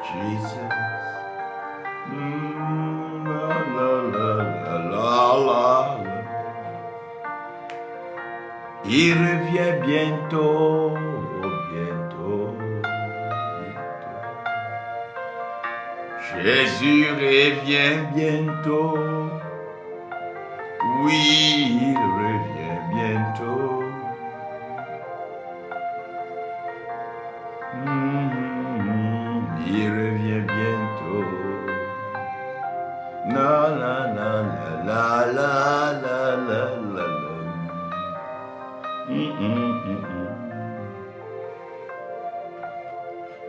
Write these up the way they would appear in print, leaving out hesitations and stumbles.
Jesus. La, la, la, la, la, la. Il revient bientôt, bientôt, bientôt. Jésus revient bientôt. Oui, il revient bientôt. Il revient bientôt. La la la la la la la la la.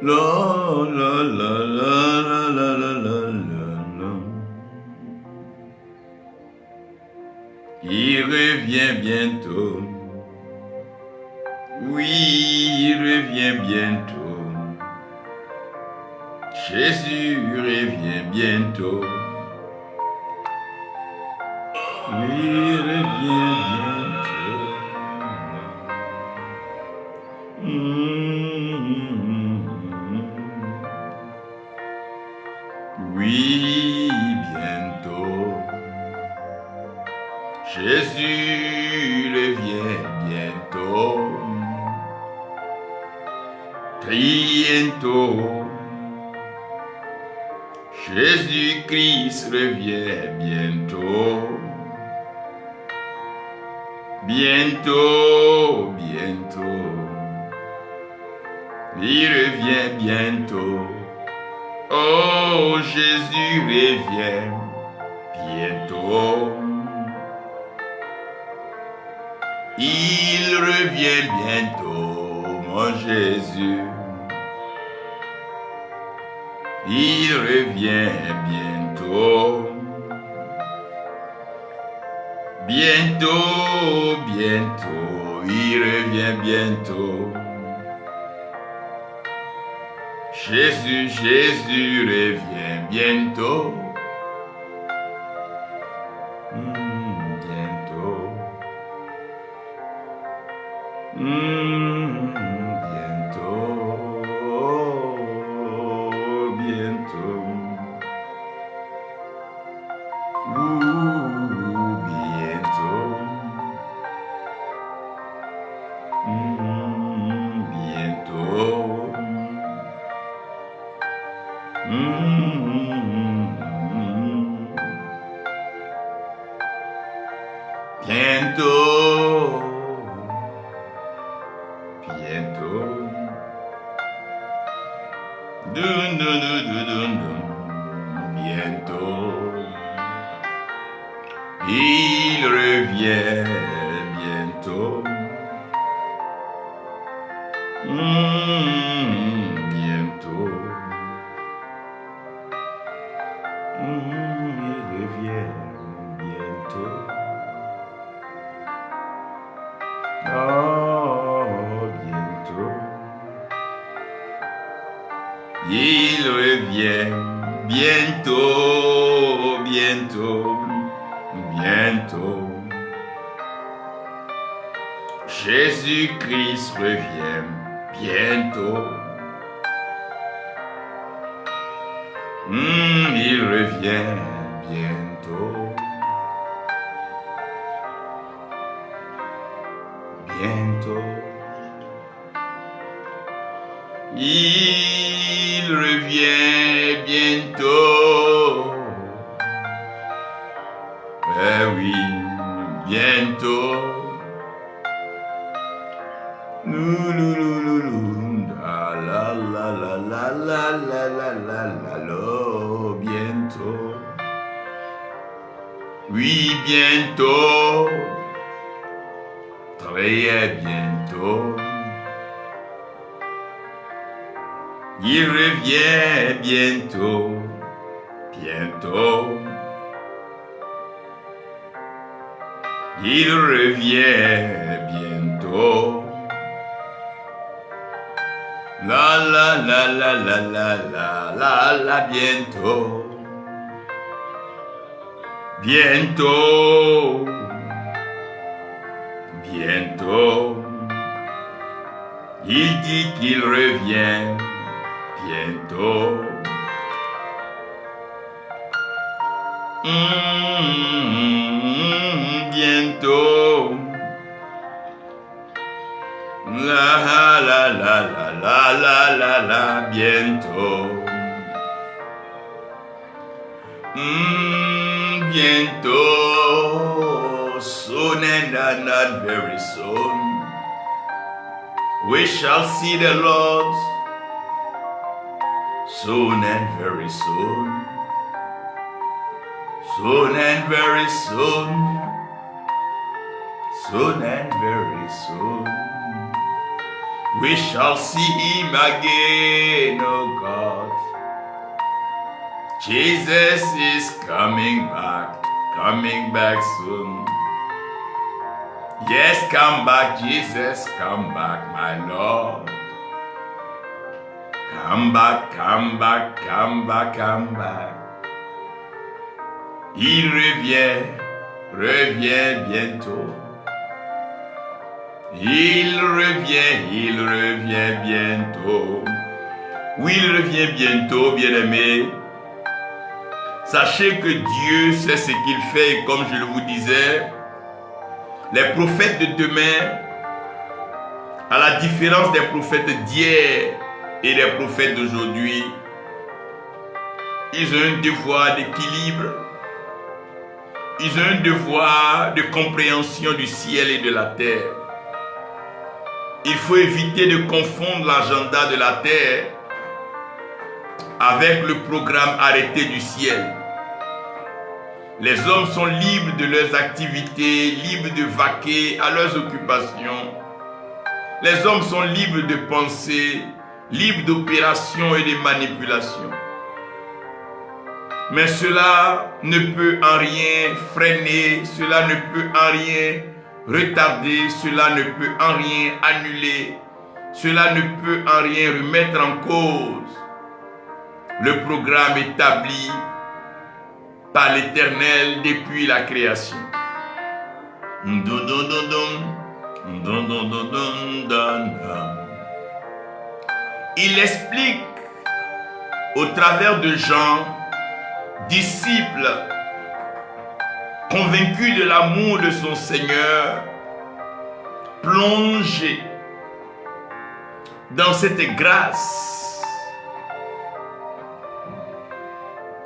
La la la la la la la la la. Il revient bientôt. Oui, il revient bientôt. Jésus revient bientôt. Oui, il revient bientôt. Oui, bientôt. Jésus revient bientôt. Bientôt. Jésus-Christ revient bientôt. Bientôt, bientôt. Il revient bientôt. Oh, Jésus revient bientôt. Il revient bientôt, mon Jésus. Il revient bientôt. Bientôt, bientôt, il revient bientôt. Jésus, Jésus revient bientôt. Bientôt. Bientôt. Bientôt. Bientôt. Bientôt. Dun, dun, dun, dun, dun, dun. Bientôt. Il revient bientôt. Bientôt. Il revient bientôt. Oh, bientôt. Il revient bientôt, bientôt, bientôt. Jésus-Christ revient bientôt. Il revient bientôt. Bientôt. Il revient bientôt. Eh oui, bientôt. La la la la la la la la la la, bientôt. Oui, bientôt. Très bientôt. Il revient bientôt, bientôt. Il revient bientôt. La la la la la la la la la bientôt. Bientôt. Bientôt. Il dit qu'il revient bientôt. Bientôt. La la la la la la la la bientôt. Bientôt. Soon and not very soon. We shall see the Lord. Soon and very soon. Soon and very soon. Soon and very soon. We shall see him again, oh God. Jesus is coming back soon. Yes, come back, Jesus, come back, my Lord. Come back, come back, come back, come back. Il revient bientôt. Il revient bientôt. Oui, il revient bientôt, bien-aimés. Sachez que Dieu sait ce qu'il fait et comme je vous disais, les prophètes de demain, à la différence des prophètes d'hier et des prophètes d'aujourd'hui, ils ont un devoir d'équilibre, ils ont un devoir de compréhension du ciel et de la terre. Il faut éviter de confondre l'agenda de la terre avec le programme arrêté du ciel. Les hommes sont libres de leurs activités, libres de vaquer à leurs occupations. Les hommes sont libres de penser, libres d'opérations et de manipulations. Mais cela ne peut en rien freiner, cela ne peut en rien retarder, cela ne peut en rien annuler, cela ne peut en rien remettre en cause le programme établi par l'Éternel depuis la création. Il explique au travers de Jean, disciple convaincu de l'amour de son Seigneur, plongé dans cette grâce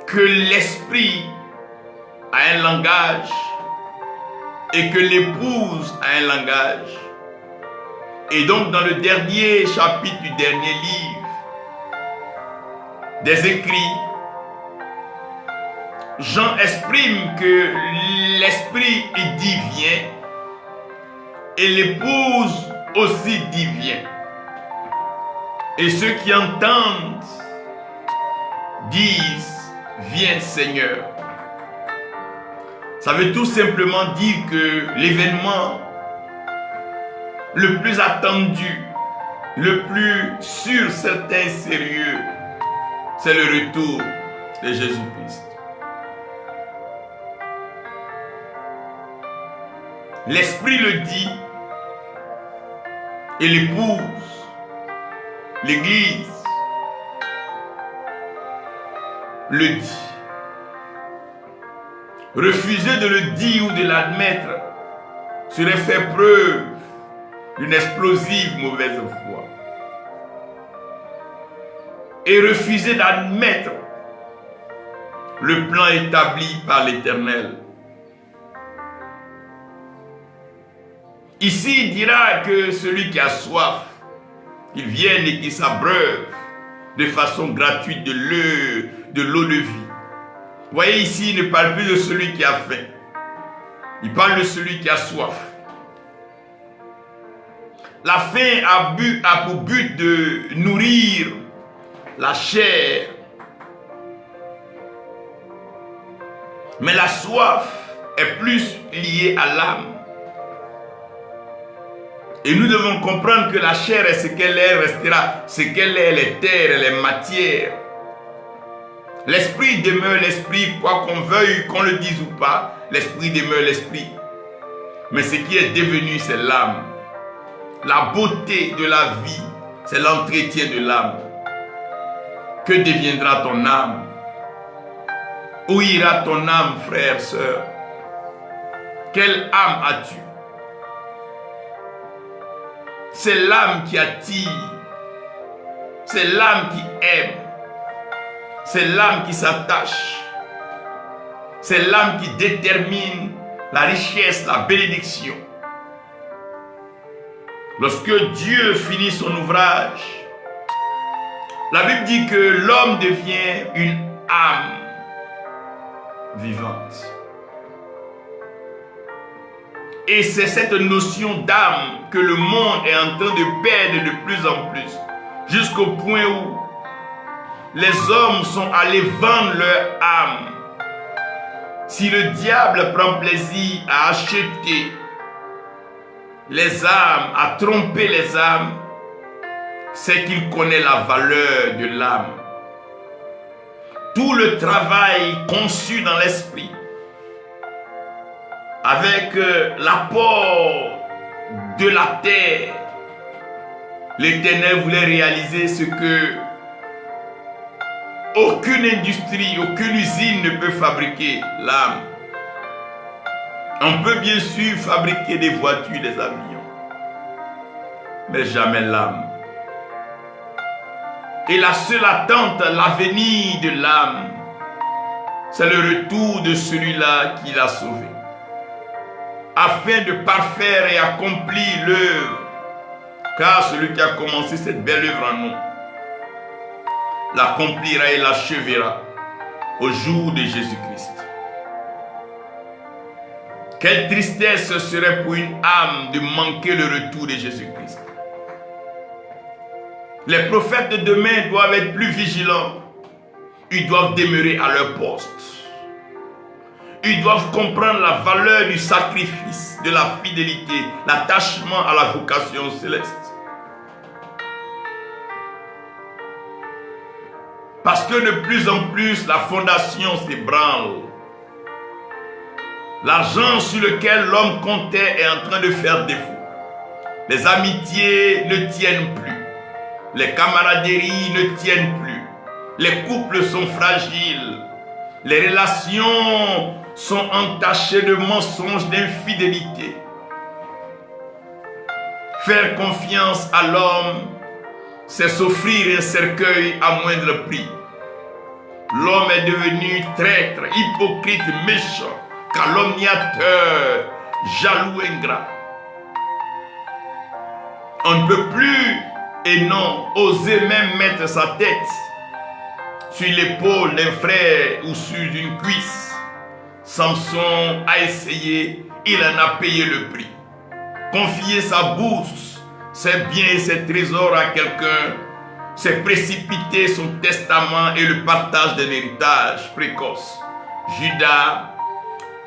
que l'esprit a un langage et que l'épouse a un langage. Et donc dans le dernier chapitre du dernier livre des écrits, Jean exprime que l'esprit dit vient et l'épouse aussi dit vient. Et ceux qui entendent disent viens Seigneur. Ça veut tout simplement dire que l'événement le plus attendu, le plus sûr, certain et sérieux, c'est le retour de Jésus-Christ. L'Esprit le dit et l'épouse, l'Église, le dit. Refuser de le dire ou de l'admettre serait faire preuve d'une explosive mauvaise foi. Et refuser d'admettre le plan établi par l'Éternel. Ici, il dira que celui qui a soif, qu'il vienne et qu'il s'abreuve de façon gratuite de l'eau de vie. Vous voyez ici, il ne parle plus de celui qui a faim. Il parle de celui qui a soif. La faim a pour but de nourrir la chair. Mais la soif est plus liée à l'âme. Et nous devons comprendre que la chair est ce qu'elle est, restera ce qu'elle est, les terres, les matières. L'esprit demeure l'esprit, quoi qu'on veuille, qu'on le dise ou pas, l'esprit demeure l'esprit. Mais ce qui est devenu, c'est l'âme. La beauté de la vie, c'est l'entretien de l'âme. Que deviendra ton âme? Où ira ton âme, frère, sœur? Quelle âme as-tu? C'est l'âme qui attire. C'est l'âme qui aime. C'est l'âme qui s'attache. C'est l'âme qui détermine la richesse, la bénédiction. Lorsque Dieu finit son ouvrage, la Bible dit que l'homme devient une âme vivante. Et c'est cette notion d'âme que le monde est en train de perdre de plus en plus, jusqu'au point où les hommes sont allés vendre leur âme. Si le diable prend plaisir à acheter les âmes, à tromper les âmes, c'est qu'il connaît la valeur de l'âme. Tout le travail conçu dans l'esprit, avec l'apport de la terre, l'Éternel voulait réaliser ce que aucune industrie, aucune usine ne peut fabriquer, l'âme. On peut bien sûr fabriquer des voitures, des avions, mais jamais l'âme. Et la seule attente, l'avenir de l'âme, c'est le retour de celui-là qui l'a sauvé, afin de parfaire et accomplir l'œuvre, car celui qui a commencé cette belle œuvre en nous l'accomplira et l'achèvera au jour de Jésus-Christ. Quelle tristesse ce serait pour une âme de manquer le retour de Jésus-Christ. Les prophètes de demain doivent être plus vigilants. Ils doivent demeurer à leur poste. Ils doivent comprendre la valeur du sacrifice, de la fidélité, l'attachement à la vocation céleste. Parce que de plus en plus, la fondation s'ébranle. L'argent sur lequel l'homme comptait est en train de faire défaut. Les amitiés ne tiennent plus. Les camaraderies ne tiennent plus. Les couples sont fragiles. Les relations sont entachées de mensonges, d'infidélité. Faire confiance à l'homme, c'est s'offrir un cercueil à moindre prix. L'homme est devenu traître, hypocrite, méchant, calomniateur, jaloux, ingrat. On ne peut plus et non oser même mettre sa tête sur l'épaule d'un frère ou sur une cuisse. Samson a essayé, il en a payé le prix. Confier sa bourse, ses biens et ses trésors à quelqu'un, c'est précipiter son testament et le partage d'un héritage précoce. Judas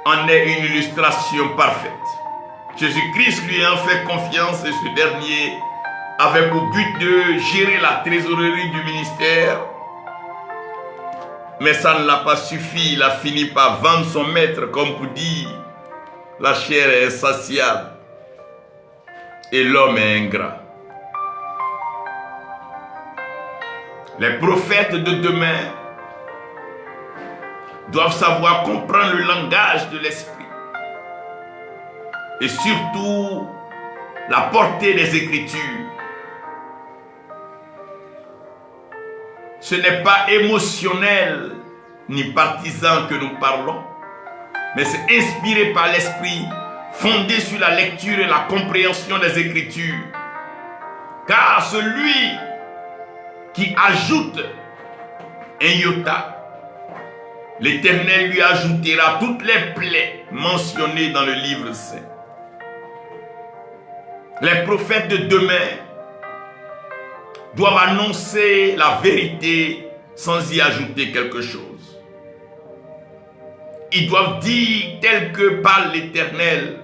en est une illustration parfaite. Jésus-Christ lui a fait confiance et ce dernier avait pour but de gérer la trésorerie du ministère. Mais ça ne l'a pas suffi, il a fini par vendre son maître, comme pour dire, la chair est insatiable et l'homme est ingrat. Les prophètes de demain doivent savoir comprendre le langage de l'esprit et surtout la portée des Écritures. Ce n'est pas émotionnel ni partisan que nous parlons, mais c'est inspiré par l'esprit, fondé sur la lecture et la compréhension des Écritures. Car celui qui ajoute un iota, l'Éternel lui ajoutera toutes les plaies mentionnées dans le livre saint. Les prophètes de demain doivent annoncer la vérité sans y ajouter quelque chose. Ils doivent dire tel que parle l'Éternel.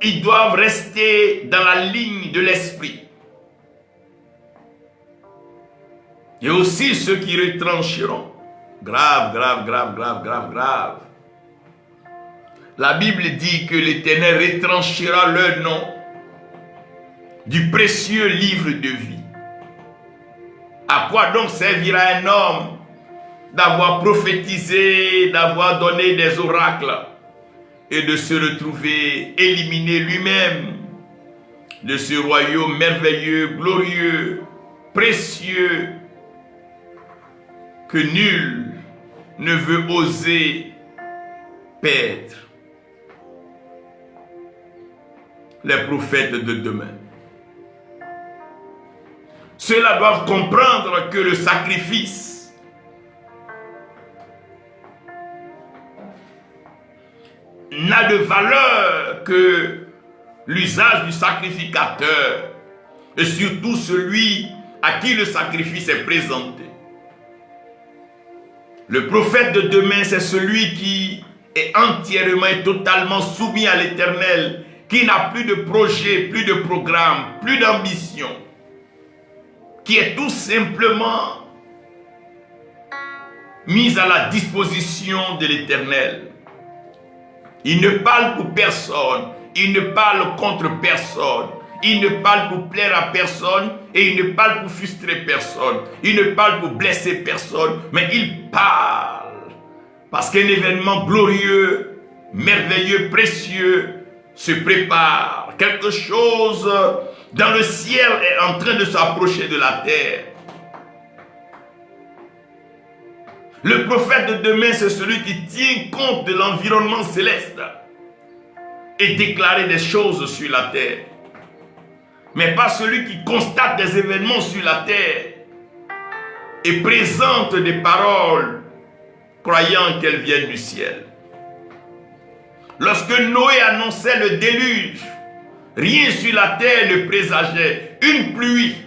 Ils doivent rester dans la ligne de l'esprit. Et aussi ceux qui retrancheront. Grave. La Bible dit que l'Éternel retranchera leur nom du précieux livre de vie. À quoi donc servira un homme d'avoir prophétisé, d'avoir donné des oracles et de se retrouver éliminé lui-même de ce royaume merveilleux, glorieux, précieux, que nul ne veut oser perdre? Les prophètes de demain. Ceux-là doivent comprendre que le sacrifice n'a de valeur que l'usage du sacrificateur et surtout celui à qui le sacrifice est présenté. Le prophète de demain, c'est celui qui est entièrement et totalement soumis à l'Éternel, qui n'a plus de projet, plus de programme, plus d'ambition, qui est tout simplement mis à la disposition de l'Éternel. Il ne parle pour personne, il ne parle contre personne, il ne parle pour plaire à personne et il ne parle pour frustrer personne, il ne parle pour blesser personne, mais il parle parce qu'un événement glorieux, merveilleux, précieux se prépare. Quelque chose dans le ciel est en train de s'approcher de la terre. Le prophète de demain, c'est celui qui tient compte de l'environnement céleste et déclare des choses sur la terre. Mais pas celui qui constate des événements sur la terre et présente des paroles croyant qu'elles viennent du ciel. Lorsque Noé annonçait le déluge, rien sur la terre ne présageait une pluie.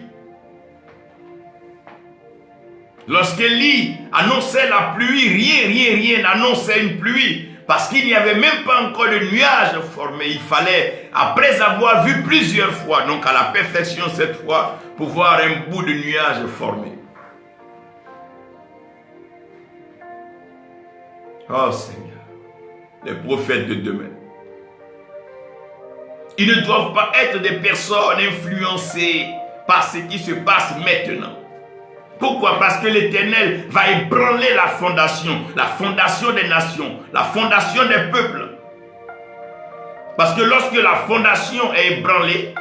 Lorsqu'Élie annonçait la pluie, rien n'annonçait une pluie. Parce qu'il n'y avait même pas encore de nuages formés. Il fallait, après avoir vu plusieurs fois, donc à la perfection cette fois, pouvoir un bout de nuage formé. Oh Seigneur, les prophètes de demain. Ils ne doivent pas être des personnes influencées par ce qui se passe maintenant. Pourquoi? Parce que l'Éternel va ébranler la fondation des nations, la fondation des peuples. Parce que lorsque la fondation est ébranlée,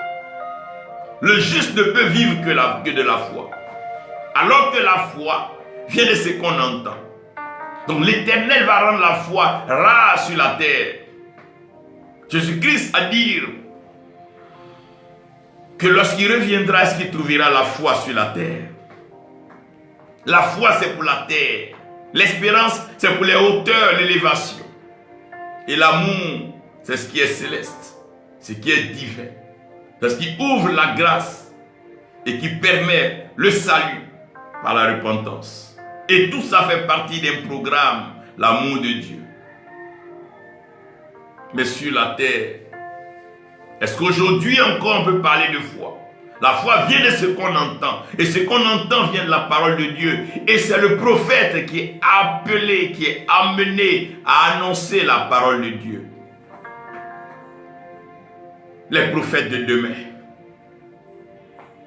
le juste ne peut vivre que de la foi. Alors que la foi vient de ce qu'on entend. Donc l'Éternel va rendre la foi rare sur la terre. Jésus-Christ a dit que lorsqu'il reviendra, est-ce qu'il trouvera la foi sur la terre? La foi, c'est pour la terre. L'espérance, c'est pour les hauteurs, l'élévation. Et l'amour, c'est ce qui est céleste, ce qui est divin. C'est ce qui ouvre la grâce et qui permet le salut par la repentance. Et tout ça fait partie d'un programme, l'amour de Dieu. Mais sur la terre, est-ce qu'aujourd'hui encore on peut parler de foi? La foi vient de ce qu'on entend. Et ce qu'on entend vient de la parole de Dieu. Et c'est le prophète qui est appelé, qui est amené à annoncer la parole de Dieu. Les prophètes de demain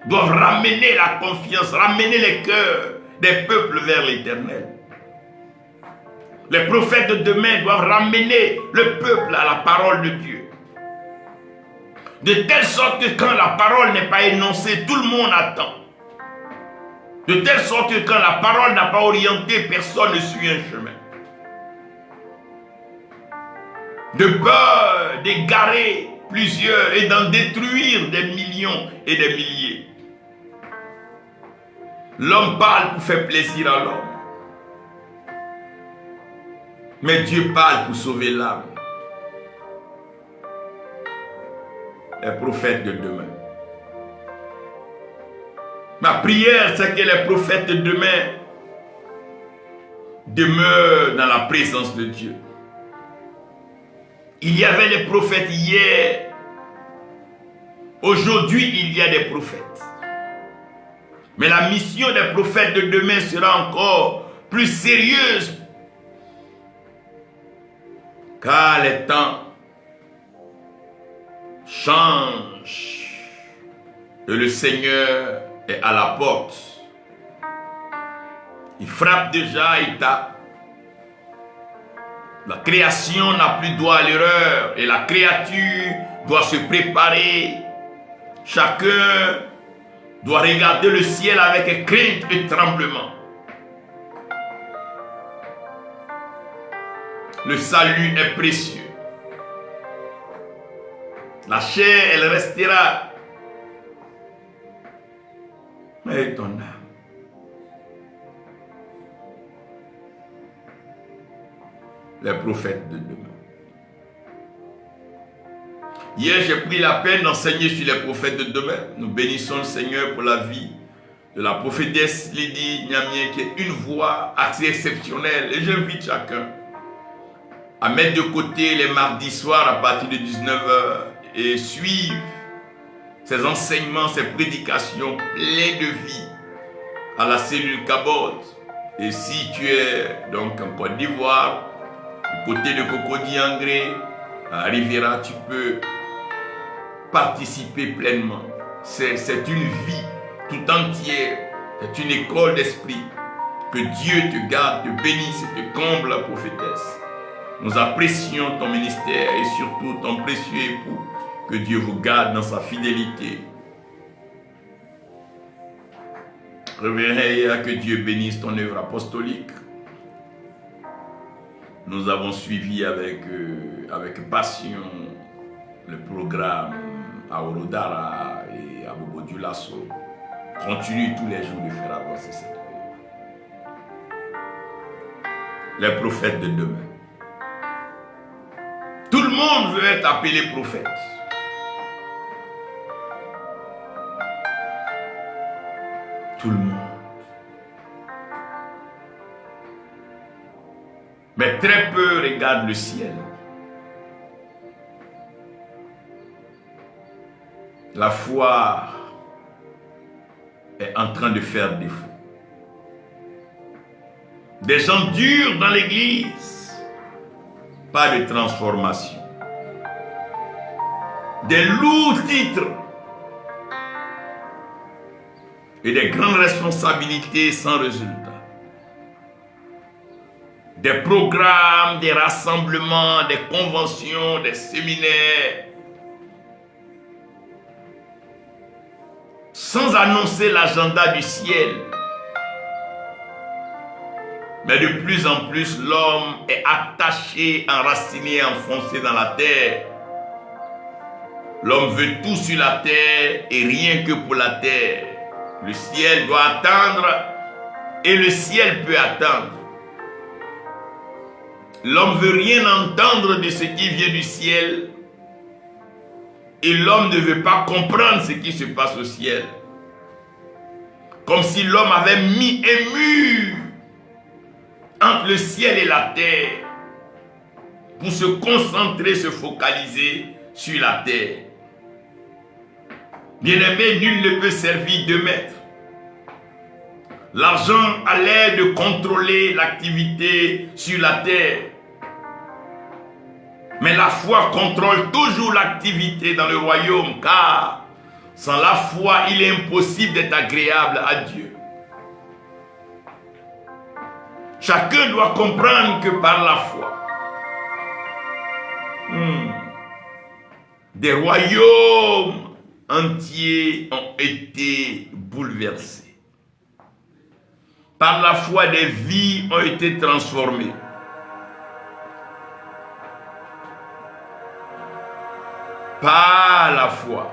doivent ramener la confiance, ramener les cœurs des peuples vers l'Éternel. Les prophètes de demain doivent ramener le peuple à la parole de Dieu. De telle sorte que quand la parole n'est pas énoncée, tout le monde attend. De telle sorte que quand la parole n'a pas orienté, personne ne suit un chemin. De peur d'égarer plusieurs et d'en détruire des millions et des milliers. L'homme parle pour faire plaisir à l'homme. Mais Dieu parle pour sauver l'âme. Les prophètes de demain. Ma prière, c'est que les prophètes de demain demeurent dans la présence de Dieu. Il y avait des prophètes hier. Aujourd'hui, il y a des prophètes. Mais la mission des prophètes de demain sera encore plus sérieuse. Car les temps changent. Et le Seigneur est à la porte. Il frappe déjà, il tape. La création n'a plus droit à l'erreur. Et la créature doit se préparer. Chacun doit regarder le ciel avec crainte et tremblement. Le salut est précieux. La chair, elle restera. Mais ton âme. Les prophètes de demain. Hier, j'ai pris la peine d'enseigner sur les prophètes de demain. Nous bénissons le Seigneur pour la vie de la prophétesse Lydie Nyamien, qui est une voix assez exceptionnelle. Et j'invite chacun à mettre de côté les mardis soirs à partir de 19h et suivre ses enseignements, ses prédications pleines de vie à la cellule Cabot. Et si tu es donc en Côte d'Ivoire, du côté de Cocody-Angré, à Riviera, tu peux participer pleinement. C'est une vie tout entière. C'est une école d'esprit. Que Dieu te garde, te bénisse et te comble, la prophétesse. Nous apprécions ton ministère et surtout ton précieux époux. Que Dieu vous garde dans sa fidélité. Révérend, que Dieu bénisse ton œuvre apostolique. Nous avons suivi avec passion le programme à Orodara et à Bobo Dioulasso. Continue tous les jours de faire avancer cette œuvre. Les prophètes de demain. Tout le monde veut être appelé prophète. Tout le monde. Mais très peu regardent le ciel. La foi est en train de faire défaut. Des gens durs dans l'église, pas de transformation. Des lourds titres et des grandes responsabilités sans résultat. Des programmes, des rassemblements, des conventions, des séminaires, sans annoncer l'agenda du ciel. Mais de plus en plus, l'homme est attaché, enraciné, enfoncé dans la terre. L'homme veut tout sur la terre et rien que pour la terre. Le ciel doit attendre et le ciel peut attendre. L'homme ne veut rien entendre de ce qui vient du ciel et l'homme ne veut pas comprendre ce qui se passe au ciel. Comme si l'homme avait mis un mur entre le ciel et la terre pour se concentrer, se focaliser sur la terre. Bien-aimé, nul ne peut servir deux maîtres. L'argent a l'air de contrôler l'activité sur la terre. Mais la foi contrôle toujours l'activité dans le royaume, car sans la foi, il est impossible d'être agréable à Dieu. Chacun doit comprendre que par la foi, des royaumes entiers ont été bouleversés. Par la foi, des vies ont été transformées. Par la foi.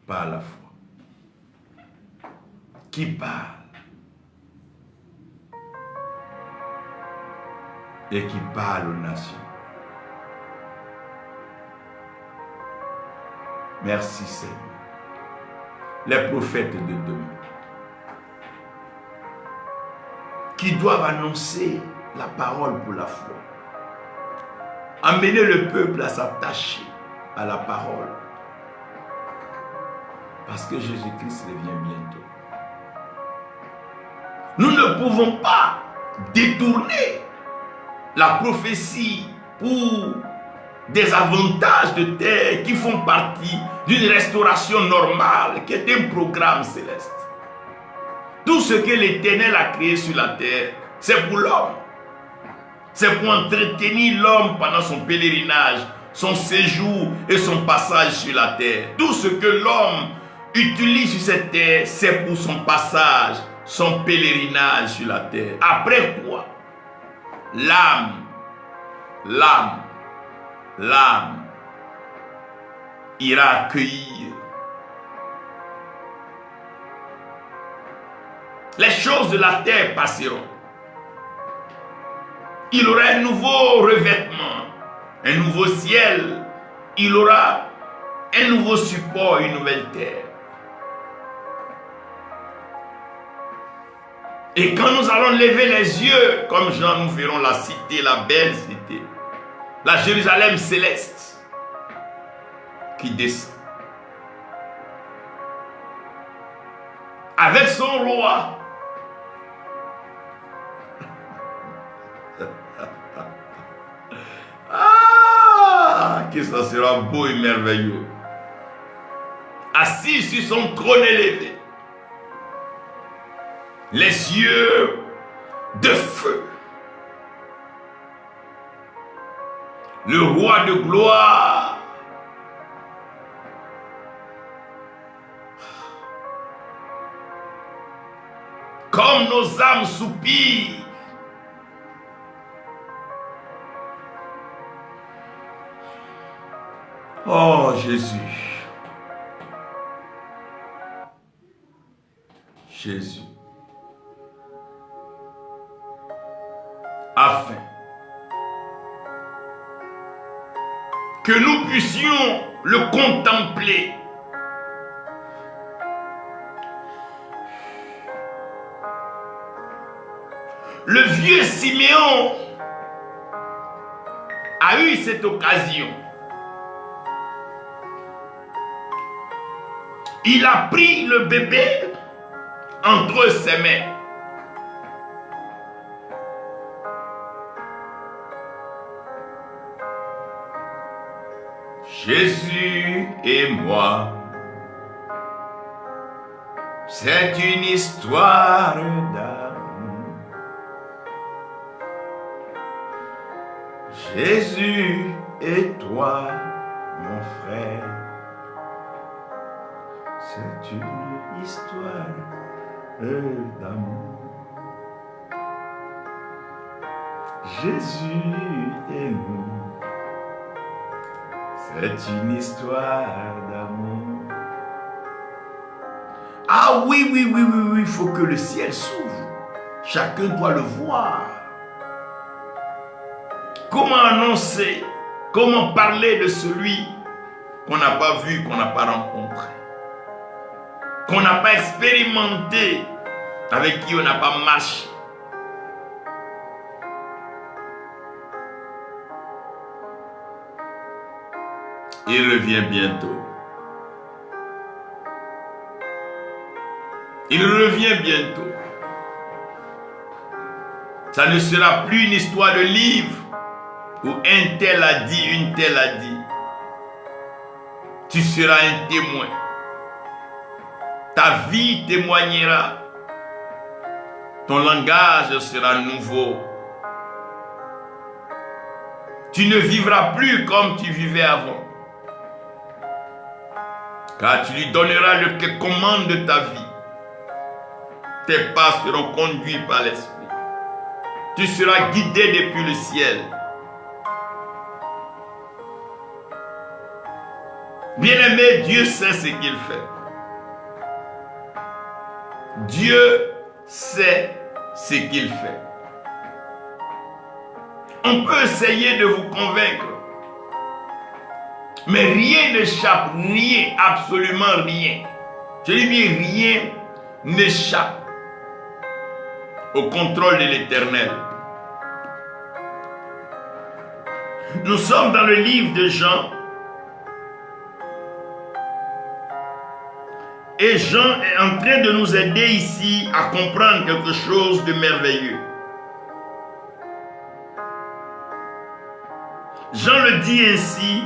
Par la foi. Qui parle et qui parle aux nations. Merci Seigneur. les prophètes de demain, qui doivent annoncer la parole pour la foi. Amener le peuple à s'attacher à la parole. Parce que Jésus-Christ revient bientôt. Nous ne pouvons pas détourner la prophétie pour des avantages de terre qui font partie d'une restauration normale qui est un programme céleste. Tout ce que l'Éternel a créé sur la terre, c'est pour l'homme. C'est pour entretenir l'homme pendant son pèlerinage, son séjour et son passage sur la terre. Tout ce que l'homme utilise sur cette terre, c'est pour son passage, son pèlerinage sur la terre. Après quoi, l'âme ira accueillir les choses de la terre passeront. Il aura un nouveau revêtement, un nouveau ciel, il aura un nouveau support, une nouvelle terre. Et quand nous allons lever les yeux, comme Jean, nous verrons la cité, la belle cité, la Jérusalem céleste qui descend. Avec son roi. Ah, que ça sera beau et merveilleux. Assis sur son trône élevé. Les yeux de feu. Le roi de gloire. Comme nos âmes soupirent. Oh Jésus. Jésus. Afin que nous puissions le contempler. Le vieux Siméon a eu cette occasion. Il a pris le bébé entre ses mains. Jésus et moi, c'est une histoire d'amour. Jésus et toi, mon frère, c'est une histoire d'amour. Jésus et nous, c'est une histoire d'amour. Ah oui, il faut que le ciel s'ouvre. Chacun doit le voir. Comment annoncer, comment parler de celui qu'on n'a pas vu, qu'on n'a pas rencontré, qu'on n'a pas expérimenté, avec qui on n'a pas marché. Il revient bientôt. Il revient bientôt. Ça ne sera plus une histoire de livre où un tel a dit, une telle a dit. Tu seras un témoin. Ta vie témoignera. Ton langage sera nouveau. Tu ne vivras plus comme tu vivais avant. Car tu lui donneras le commande de ta vie. Tes pas seront conduits par l'Esprit. Tu seras guidé depuis le ciel. Bien-aimé, Dieu sait ce qu'il fait. Dieu sait ce qu'il fait. On peut essayer de vous convaincre. Mais rien n'échappe, rien, absolument rien. Je dis bien, rien n'échappe au contrôle de l'Éternel. Nous sommes dans le livre de Jean. Et Jean est en train de nous aider ici à comprendre quelque chose de merveilleux. Jean le dit ainsi.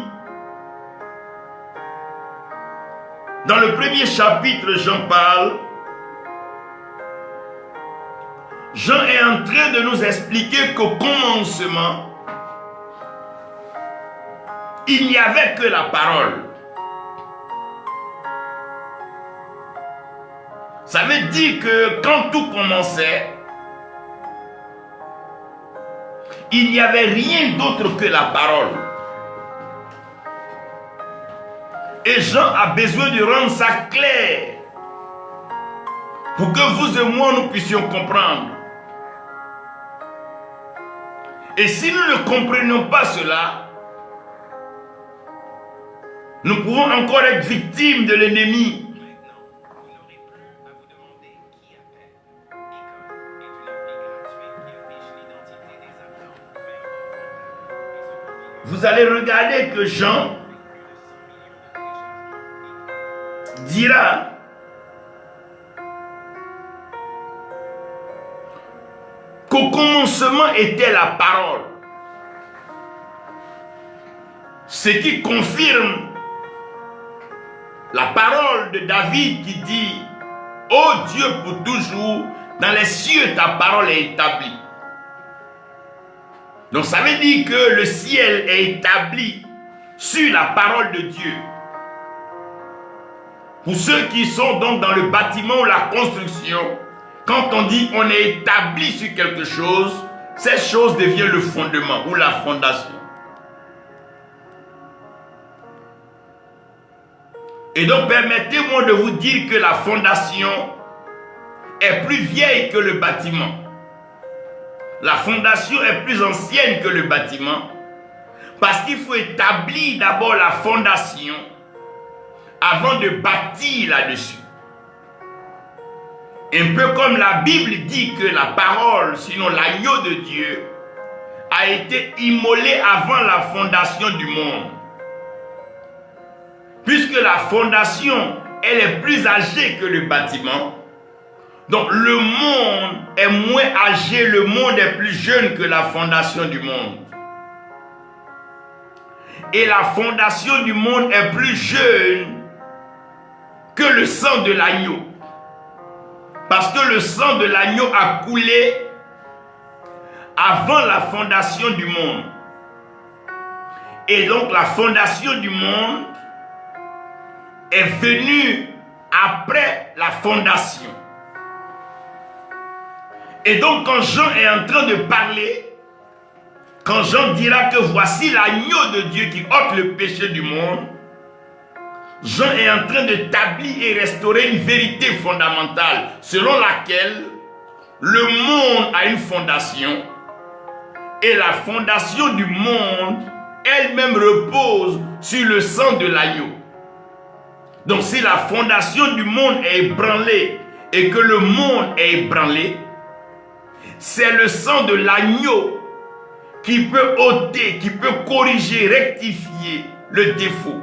Dans le premier chapitre, Jean parle. Jean est en train de nous expliquer qu'au commencement, il n'y avait que la parole. Ça veut dire que quand tout commençait, il n'y avait rien d'autre que la parole. Et Jean a besoin de rendre ça clair pour que vous et moi nous puissions comprendre. Et si nous ne comprenons pas cela, nous pouvons encore être victimes de l'ennemi. Vous allez regarder que Jean dira qu'au commencement était la parole. Ce qui confirme la parole de David qui dit « Ô Dieu pour toujours, dans les cieux ta parole est établie. » Donc ça veut dire que le ciel est établi sur la parole de Dieu. Pour ceux qui sont donc dans le bâtiment ou la construction, quand on dit on est établi sur quelque chose, cette chose devient le fondement ou la fondation. Et donc permettez-moi de vous dire que la fondation est plus vieille que le bâtiment. La fondation est plus ancienne que le bâtiment parce qu'il faut établir d'abord la fondation avant de bâtir là-dessus. Un peu comme la Bible dit que la parole, sinon l'agneau de Dieu, a été immolé avant la fondation du monde. Puisque la fondation, elle est plus âgée que le bâtiment, donc le monde est moins âgé, le monde est plus jeune que la fondation du monde. Et la fondation du monde est plus jeune que le sang de l'agneau. Parce que le sang de l'agneau a coulé avant la fondation du monde. Et donc la fondation du monde est venue après la fondation. Et donc quand Jean est en train de parler, quand Jean dira que voici l'agneau de Dieu qui ôte le péché du monde, Jean est en train d'établir et restaurer une vérité fondamentale selon laquelle le monde a une fondation et la fondation du monde elle-même repose sur le sang de l'agneau. Donc si la fondation du monde est ébranlée et que le monde est ébranlé, c'est le sang de l'agneau qui peut ôter, qui peut corriger, rectifier le défaut.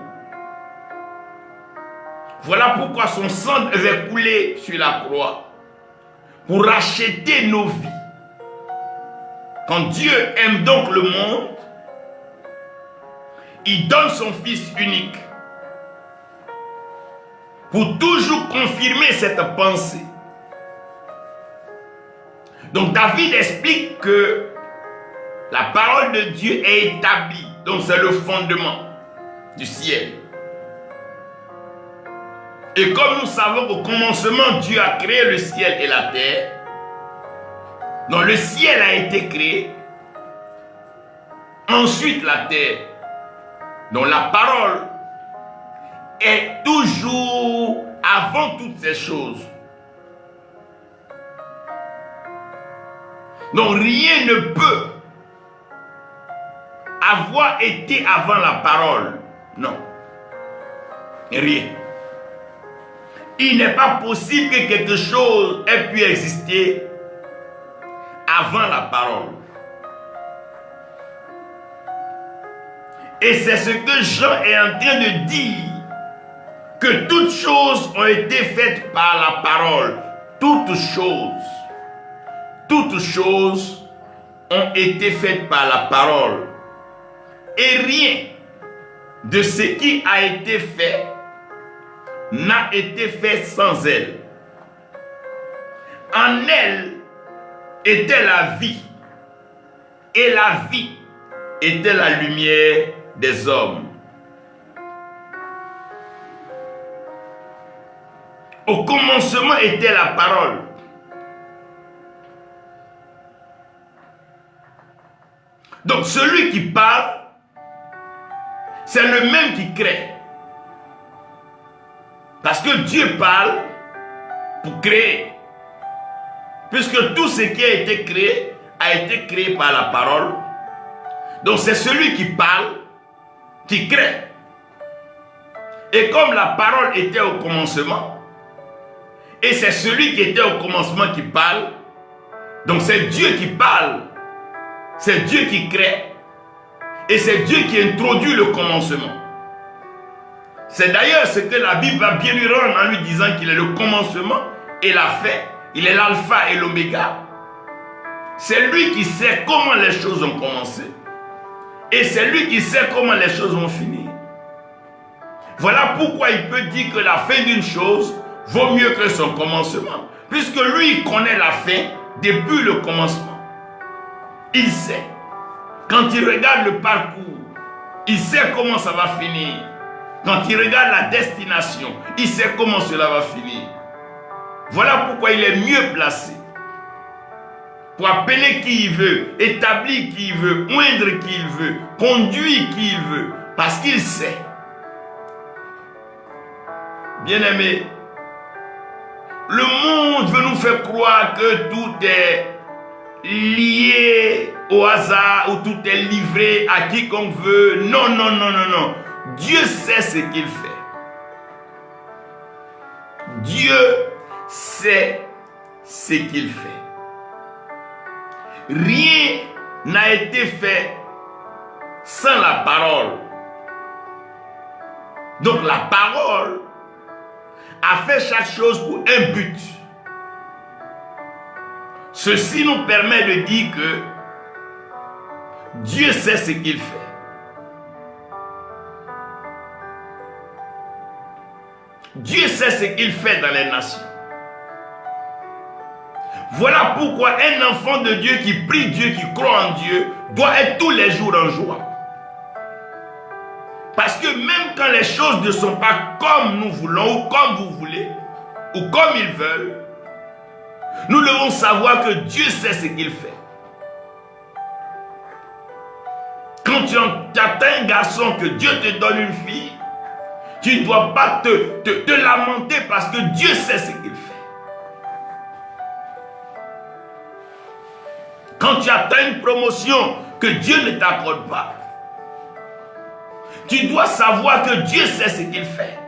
Voilà pourquoi son sang devait couler sur la croix pour racheter nos vies. Quand Dieu aime donc le monde, il donne son Fils unique pour toujours confirmer cette pensée. Donc David explique que la parole de Dieu est établie. Donc c'est le fondement du ciel. Et comme nous savons qu'au commencement, Dieu a créé le ciel et la terre, donc le ciel a été créé, ensuite la terre. Donc la parole est toujours avant toutes ces choses. Donc rien ne peut avoir été avant la parole. Non. Rien. Il n'est pas possible que quelque chose ait pu exister avant la parole. Et c'est ce que Jean est en train de dire, que toutes choses ont été faites par la parole. Toutes choses ont été faites par la parole. Et rien de ce qui a été fait n'a été fait sans elle. En elle était la vie, et la vie était la lumière des hommes. Au commencement était la parole. Donc celui qui parle, c'est le même qui crée. Parce que Dieu parle pour créer. Puisque tout ce qui a été créé par la parole. Donc c'est celui qui parle qui crée. Et comme la parole était au commencement, et c'est celui qui était au commencement qui parle, donc c'est Dieu qui parle, c'est Dieu qui crée, et c'est Dieu qui introduit le commencement. C'est d'ailleurs ce que la Bible va bien lui rendre en lui disant qu'il est le commencement et la fin, il est l'alpha et l'oméga. C'est lui qui sait comment les choses ont commencé, et c'est lui qui sait comment les choses vont finir. Voilà pourquoi il peut dire que la fin d'une chose vaut mieux que son commencement, puisque lui il connaît la fin depuis le commencement. Il sait. Quand il regarde le parcours, il sait comment ça va finir. Quand il regarde la destination, il sait comment cela va finir. Voilà pourquoi il est mieux placé pour appeler qui il veut, établir qui il veut, moindre qui il veut, conduire qui il veut, parce qu'il sait. Bien-aimés, le monde veut nous faire croire que tout est lié au hasard ou tout est livré à quiconque veut. Non, non, non, non, non. Dieu sait ce qu'il fait. Dieu sait ce qu'il fait. Rien n'a été fait sans la parole. Donc la parole a fait chaque chose pour un but. Ceci nous permet de dire que Dieu sait ce qu'il fait. Dieu sait ce qu'il fait dans les nations. Voilà pourquoi un enfant de Dieu qui prie Dieu, qui croit en Dieu, doit être tous les jours en joie. Parce que même quand les choses ne sont pas comme nous voulons, ou comme vous voulez, ou comme ils veulent, nous devons savoir que Dieu sait ce qu'il fait. Quand tu atteins un garçon, que Dieu te donne une fille, tu ne dois pas te lamenter parce que Dieu sait ce qu'il fait. Quand tu atteins une promotion que Dieu ne t'accorde pas, tu dois savoir que Dieu sait ce qu'il fait.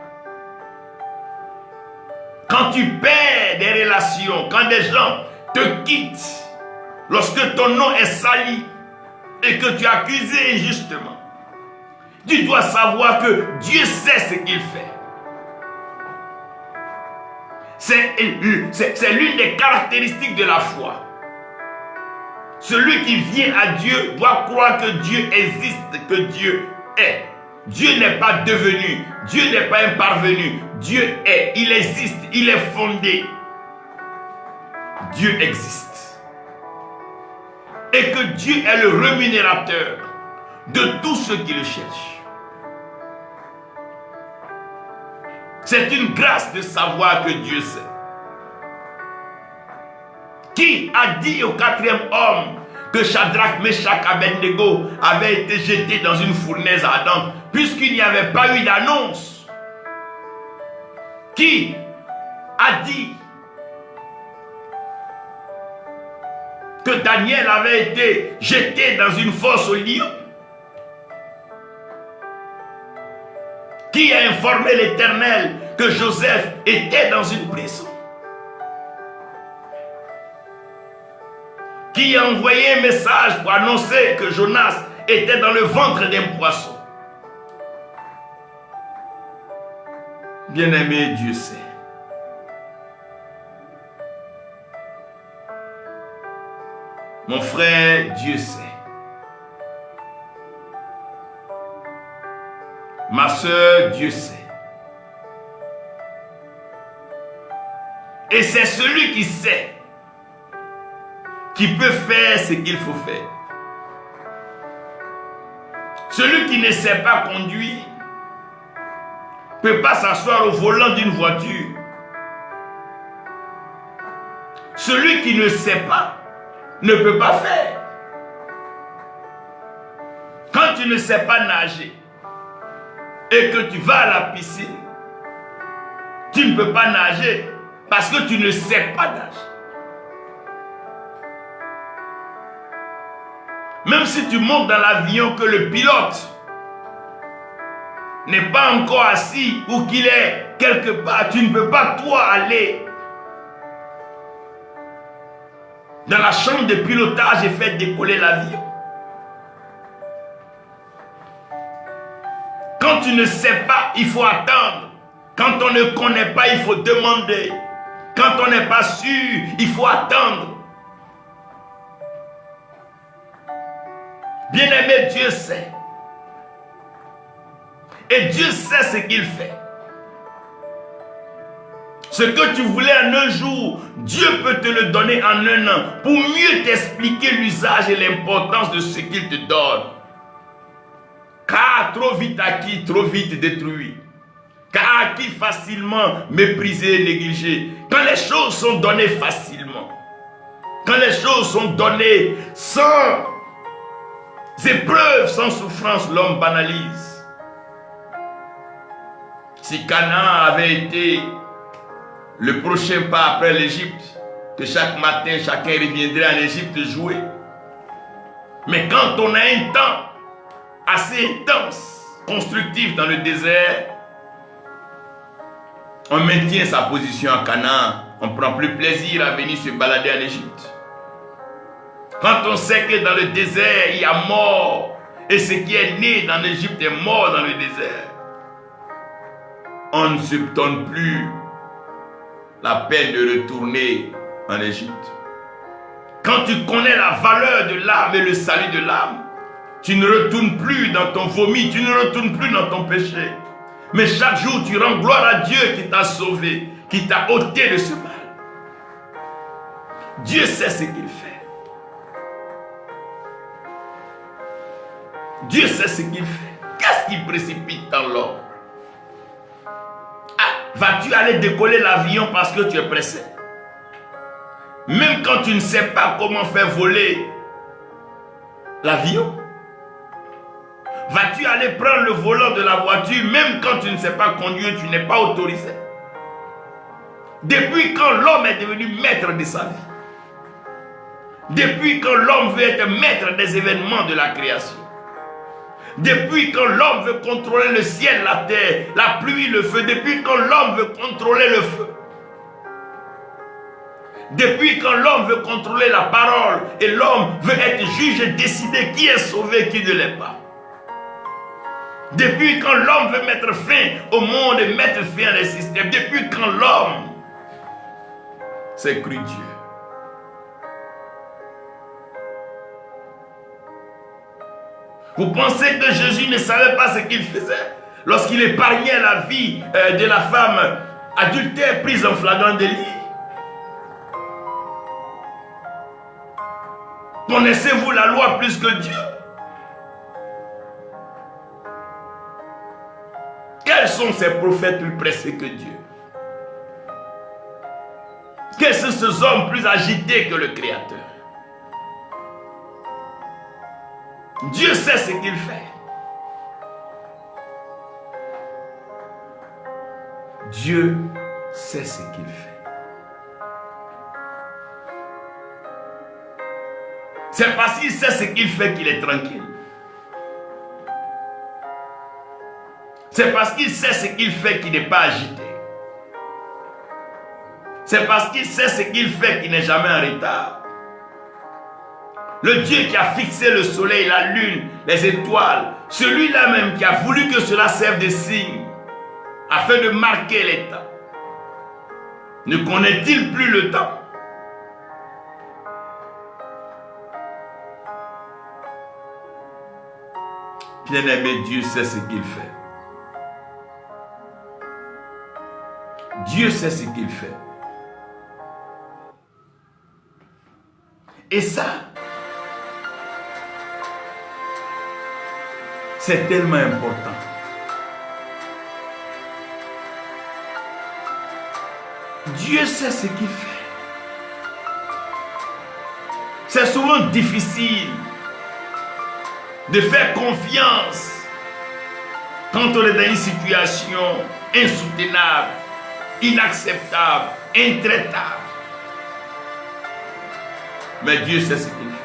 Quand tu perds des relations, quand des gens te quittent, lorsque ton nom est sali et que tu es accusé injustement, tu dois savoir que Dieu sait ce qu'il fait. C'est l'une des caractéristiques de la foi. Celui qui vient à Dieu doit croire que Dieu existe, que Dieu est. Dieu n'est pas devenu, Dieu n'est pas un parvenu, Dieu est, il existe, il est fondé. Dieu existe. Et que Dieu est le rémunérateur de tous ceux qui le cherchent. C'est une grâce de savoir que Dieu sait. Qui a dit au quatrième homme que Shadrach, Meshach, Abednego avaient été jetés dans une fournaise ardente, puisqu'il n'y avait pas eu d'annonce? Qui a dit que Daniel avait été jeté dans une fosse aux lions? Qui Qui a informé l'Éternel que Joseph était dans une prison? Qui a envoyé un message pour annoncer que Jonas était dans le ventre d'un poisson? Bien-aimé, Dieu sait. Mon frère, Dieu sait. Ma soeur, Dieu sait. Et c'est celui qui sait qui peut faire ce qu'il faut faire. Celui qui ne sait pas conduire ne peut pas s'asseoir au volant d'une voiture. Celui qui ne sait pas ne peut pas faire. Quand tu ne sais pas nager et que tu vas à la piscine, tu ne peux pas nager parce que tu ne sais pas nager. Même si tu montes dans l'avion que le pilote n'est pas encore assis ou qu'il est quelque part, tu ne peux pas toi aller dans la chambre de pilotage et faire décoller l'avion. Quand tu ne sais pas, il faut attendre. Quand on ne connaît pas, il faut demander. Quand on n'est pas sûr, il faut attendre. Bien-aimé, Dieu sait. Et Dieu sait ce qu'il fait. Ce que tu voulais en un jour, Dieu peut te le donner en un an pour mieux t'expliquer l'usage et l'importance de ce qu'il te donne. Car trop vite acquis, trop vite détruit. Car acquis facilement, méprisé, négligé. Quand les choses sont données facilement, quand les choses sont données sans épreuves, sans souffrance, l'homme banalise. Si Canaan avait été le prochain pas après l'Égypte, que chaque matin, chacun reviendrait en Égypte jouer. Mais quand on a un temps assez intense, constructif dans le désert, on maintient sa position à Canaan. On ne prend plus plaisir à venir se balader en Égypte. Quand on sait que dans le désert, il y a mort, et ce qui est né dans l'Égypte est mort dans le désert, on ne se donne plus la peine de retourner en Égypte. Quand tu connais la valeur de l'âme et le salut de l'âme, tu ne retournes plus dans ton vomi, tu ne retournes plus dans ton péché. Mais chaque jour, tu rends gloire à Dieu qui t'a sauvé, qui t'a ôté de ce mal. Dieu sait ce qu'il fait. Dieu sait ce qu'il fait. Qu'est-ce qui précipite dans l'homme? Vas-tu aller décoller l'avion parce que tu es pressé? Même quand tu ne sais pas comment faire voler l'avion? Vas-tu aller prendre le volant de la voiture même quand tu ne sais pas conduire, tu n'es pas autorisé? Depuis quand l'homme est devenu maître de sa vie? Depuis quand l'homme veut être maître des événements de la création? Depuis quand l'homme veut contrôler le ciel, la terre, la pluie, le feu? Depuis quand l'homme veut contrôler le feu? Depuis quand l'homme veut contrôler la parole et l'homme veut être juge et décider qui est sauvé, qui ne l'est pas? Depuis quand l'homme veut mettre fin au monde et mettre fin à les systèmes? Depuis quand l'homme s'est cru Dieu? Vous pensez que Jésus ne savait pas ce qu'il faisait lorsqu'il épargnait la vie de la femme adultère prise en flagrant délit? Connaissez-vous la loi plus que Dieu? Quels sont ces prophètes plus pressés que Dieu? Quels sont ces hommes plus agités que le Créateur? Dieu sait ce qu'il fait. Dieu sait ce qu'il fait. C'est parce qu'il sait ce qu'il fait qu'il est tranquille. C'est parce qu'il sait ce qu'il fait qu'il n'est pas agité. C'est parce qu'il sait ce qu'il fait qu'il n'est jamais en retard. Le Dieu qui a fixé le soleil, la lune, les étoiles, celui-là même qui a voulu que cela serve de signe, afin de marquer les temps, ne connaît-il plus le temps? Bien-aimé, Dieu sait ce qu'il fait. Dieu sait ce qu'il fait. Et ça, c'est tellement important. Dieu sait ce qu'il fait. C'est souvent difficile de faire confiance quand on est dans une situation insoutenable, inacceptable, intraitable. Mais Dieu sait ce qu'il fait.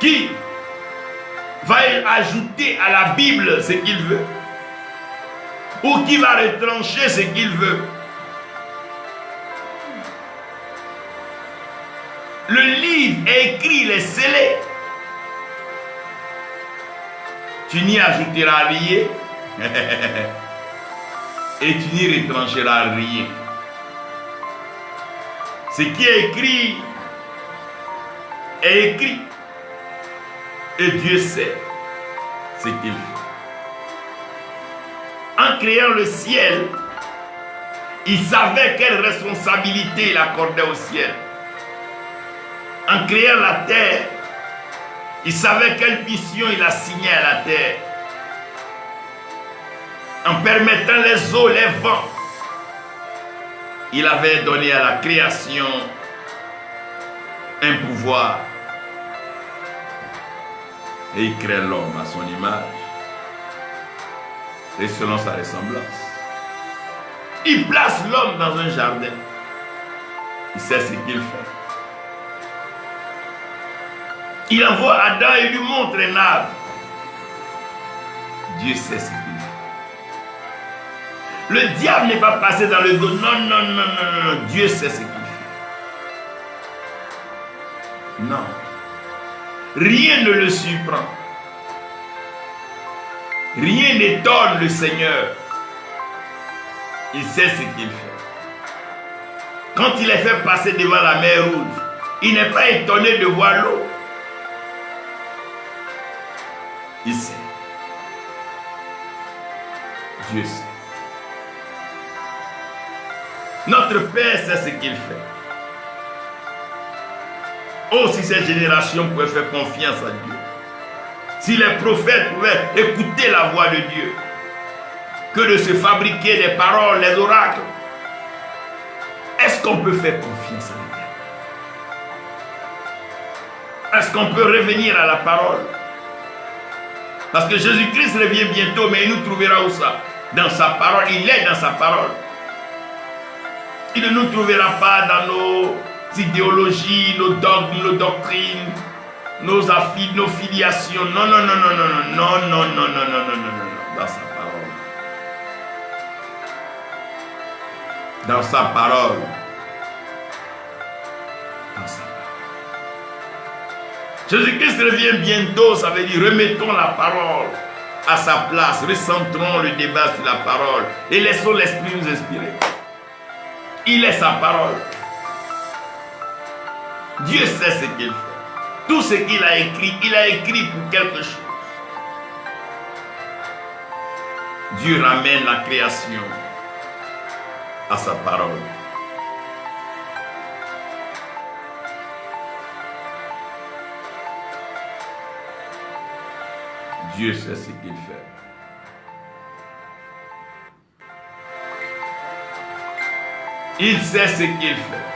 Qui va ajouter à la Bible ce qu'il veut? Ou qui va retrancher ce qu'il veut? Le livre est écrit, il est scellé. Tu n'y ajouteras rien et tu n'y retrancheras rien. Ce qui est écrit est écrit. Et Dieu sait ce qu'il fait. En créant le ciel, il savait quelle responsabilité il accordait au ciel. En créant la terre, il savait quelle mission il assignait à la terre. En permettant les eaux, les vents, il avait donné à la création un pouvoir. Et il crée l'homme à son image et selon sa ressemblance. Il place l'homme dans un jardin. Il sait ce qu'il fait. Il envoie Adam et lui montre un arbre. Dieu sait ce qu'il fait. Le diable n'est pas passé dans le dos. Non, non, non, non, non. Dieu sait ce qu'il fait. Non. Rien ne le surprend. Rien n'étonne le Seigneur. Il sait ce qu'il fait. Quand il est fait passer devant la mer Rouge, il n'est pas étonné de voir l'eau. Il sait. Dieu sait. Notre Père sait ce qu'il fait. Oh, si cette génération pouvait faire confiance à Dieu. Si les prophètes pouvaient écouter la voix de Dieu. Que de se fabriquer des paroles, les oracles. Est-ce qu'on peut faire confiance à Dieu? Est-ce qu'on peut revenir à la parole? Parce que Jésus-Christ revient bientôt, mais il nous trouvera où ça? Dans sa parole. Il est dans sa parole. Il ne nous trouvera pas dans nos idéologies, nos dogmes, nos doctrines, nos filiations. Non, non, non, non, non, non, non, non, non, non, non, non, non, non, dans sa parole. Dans sa parole. Dans sa parole. Jésus-Christ revient bientôt, ça veut dire remettons la parole à sa place, recentrons le débat sur la parole et laissons l'Esprit nous inspirer. Il est sa parole. Dieu sait ce qu'il fait. Tout ce qu'il a écrit pour quelque chose. Dieu ramène la création à sa parole. Dieu sait ce qu'il fait. Il sait ce qu'il fait.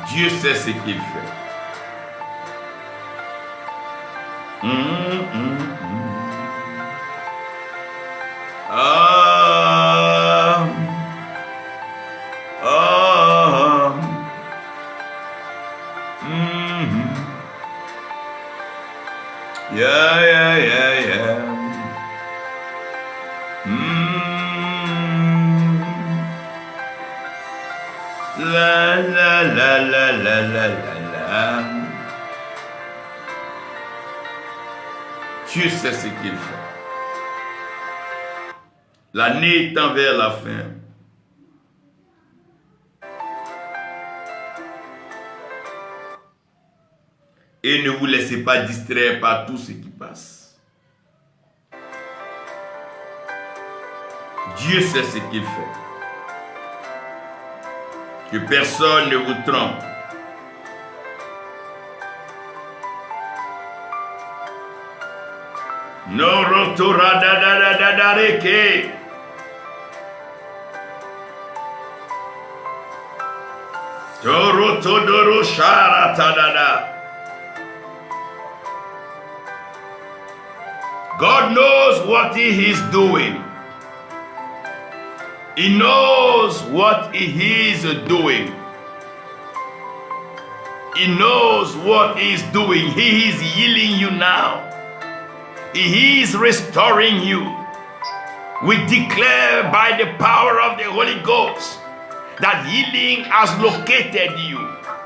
Dieu sait ce qu'il fait. Yeah, yeah, yeah, yeah. La, la, la, la, la, la, la, la. Dieu sait ce qu'il fait. L'année étant vers la fin. Et ne vous laissez pas distraire par tout ce qui passe. Dieu sait ce qu'il fait. Que personne ne vous trompe. No rotora da da da da da reke. Toro todoro shara tadada. God knows what He is doing. He knows what He is doing. He knows what He is doing. He is healing you now. He is restoring you. We declare by the power of the Holy Ghost that healing has located you.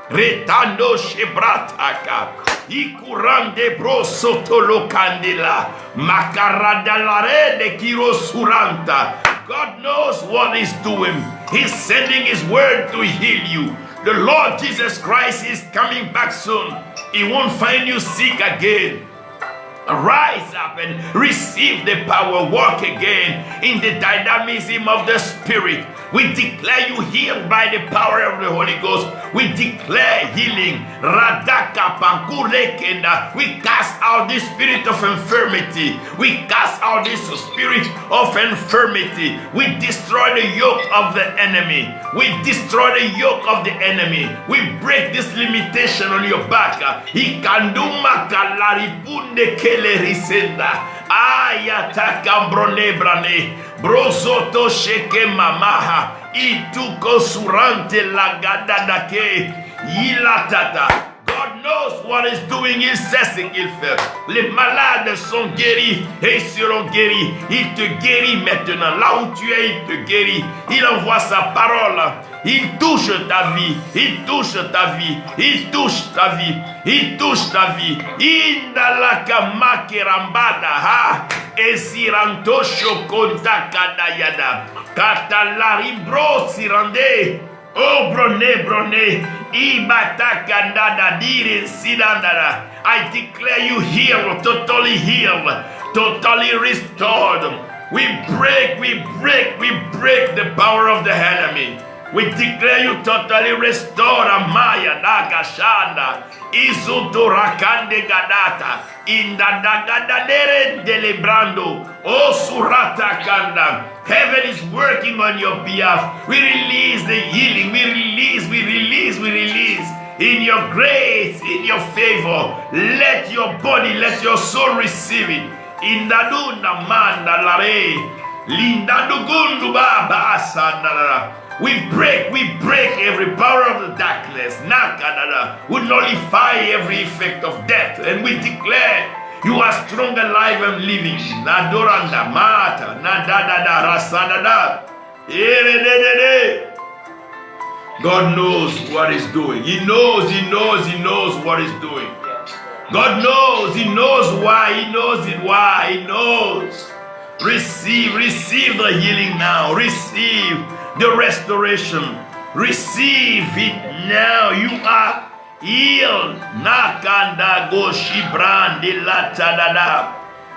Retando shebrataka. Ikurande bro sotolo candela. Makaradalare de kiro suranta. God knows what He's doing. He's sending His word to heal you. The Lord Jesus Christ is coming back soon. He won't find you sick again. Rise up and receive the power. Walk again in the dynamism of the Spirit. We declare you healed by the power of the Holy Ghost. We declare healing. Radaka pankurekenda. We cast out this spirit of infirmity. We cast out this spirit of infirmity. We destroy the yoke of the enemy. We destroy the yoke of the enemy. We break this limitation on your back. Ikanduma kalaripunde kele risenda. Ayataka brone brosoto sheke mamaha. Ituko surante lagadadake. Yilatata. God knows what He's doing. Il sait ce qu'il fait. Les malades sont guéris et seront guéris. Il te guérit maintenant. Là où tu es, il te guérit. Il envoie sa parole. Il touche ta vie. Il touche ta vie. Il touche ta vie. Il touche ta vie. Indalaka makerambada ha. Esiranto shokonta kadayada. Katalarimbro sirande. Oh brone. I declare you healed, totally healed, totally restored. We break the power of the enemy. We declare you totally restored. Amaya Nagashanda Izudurakande Gadata Indadagadadere Delebrando O Surata Kanda. Heaven is working on your behalf. We release the healing. We release in your grace, in your favor. Let your body, let your soul receive it. Indaduna manda lare lindadugundu baba sandara. We break every power of the darkness. Nakadada. We nullify every effect of death, and we declare you are strong, alive, and living. Nadoranda mata, nadadada rasadada. God knows what He's doing. He knows what He's doing. God knows, He knows why, He knows it why, He knows. Receive the healing now. Receive the restoration. Receive it now. You are healed. Nakanda goshi brandi latadada.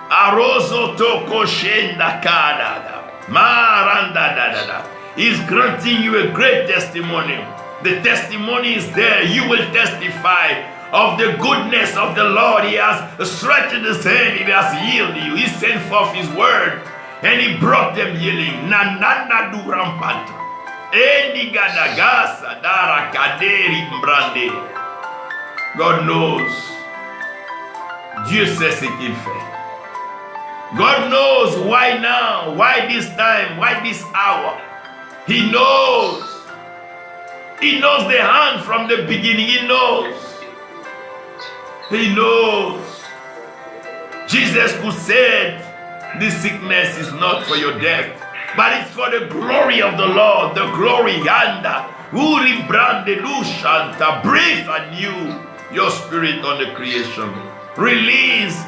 Arozo toko shenda kadada. Maranda dadada. He's granting you a great testimony. The testimony is there. You will testify of the goodness of the Lord. He has stretched His hand. He has healed you. He sent forth His word and He brought them healing. Nanana durampanta. Eni gadagasa dara kaderi brande. God knows. Dieu sait ce qu'il fait. God knows why now, why this time, why this hour. He knows. He knows the hand from the beginning. He knows. He knows. Jesus who said, this sickness is not for your death, but it's for the glory of the Lord, the glory yanda. Uri brande lushanta, breathe anew your spirit on the creation. Release.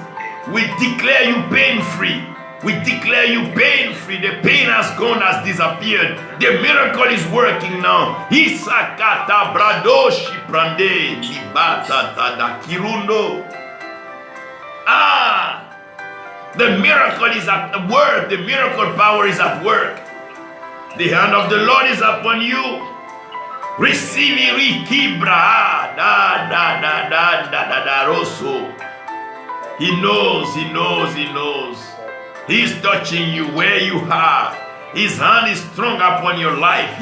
We declare you pain-free. We declare you pain-free. The pain has gone, has disappeared. The miracle is working now. Isakata bradoshi prande libata tada kirundo. The miracle is at work. The miracle power is at work. The hand of the Lord is upon you. Receive Rikibra. Rosso. He knows, he knows, he knows. He's touching you where you are. His hand is strong upon your life.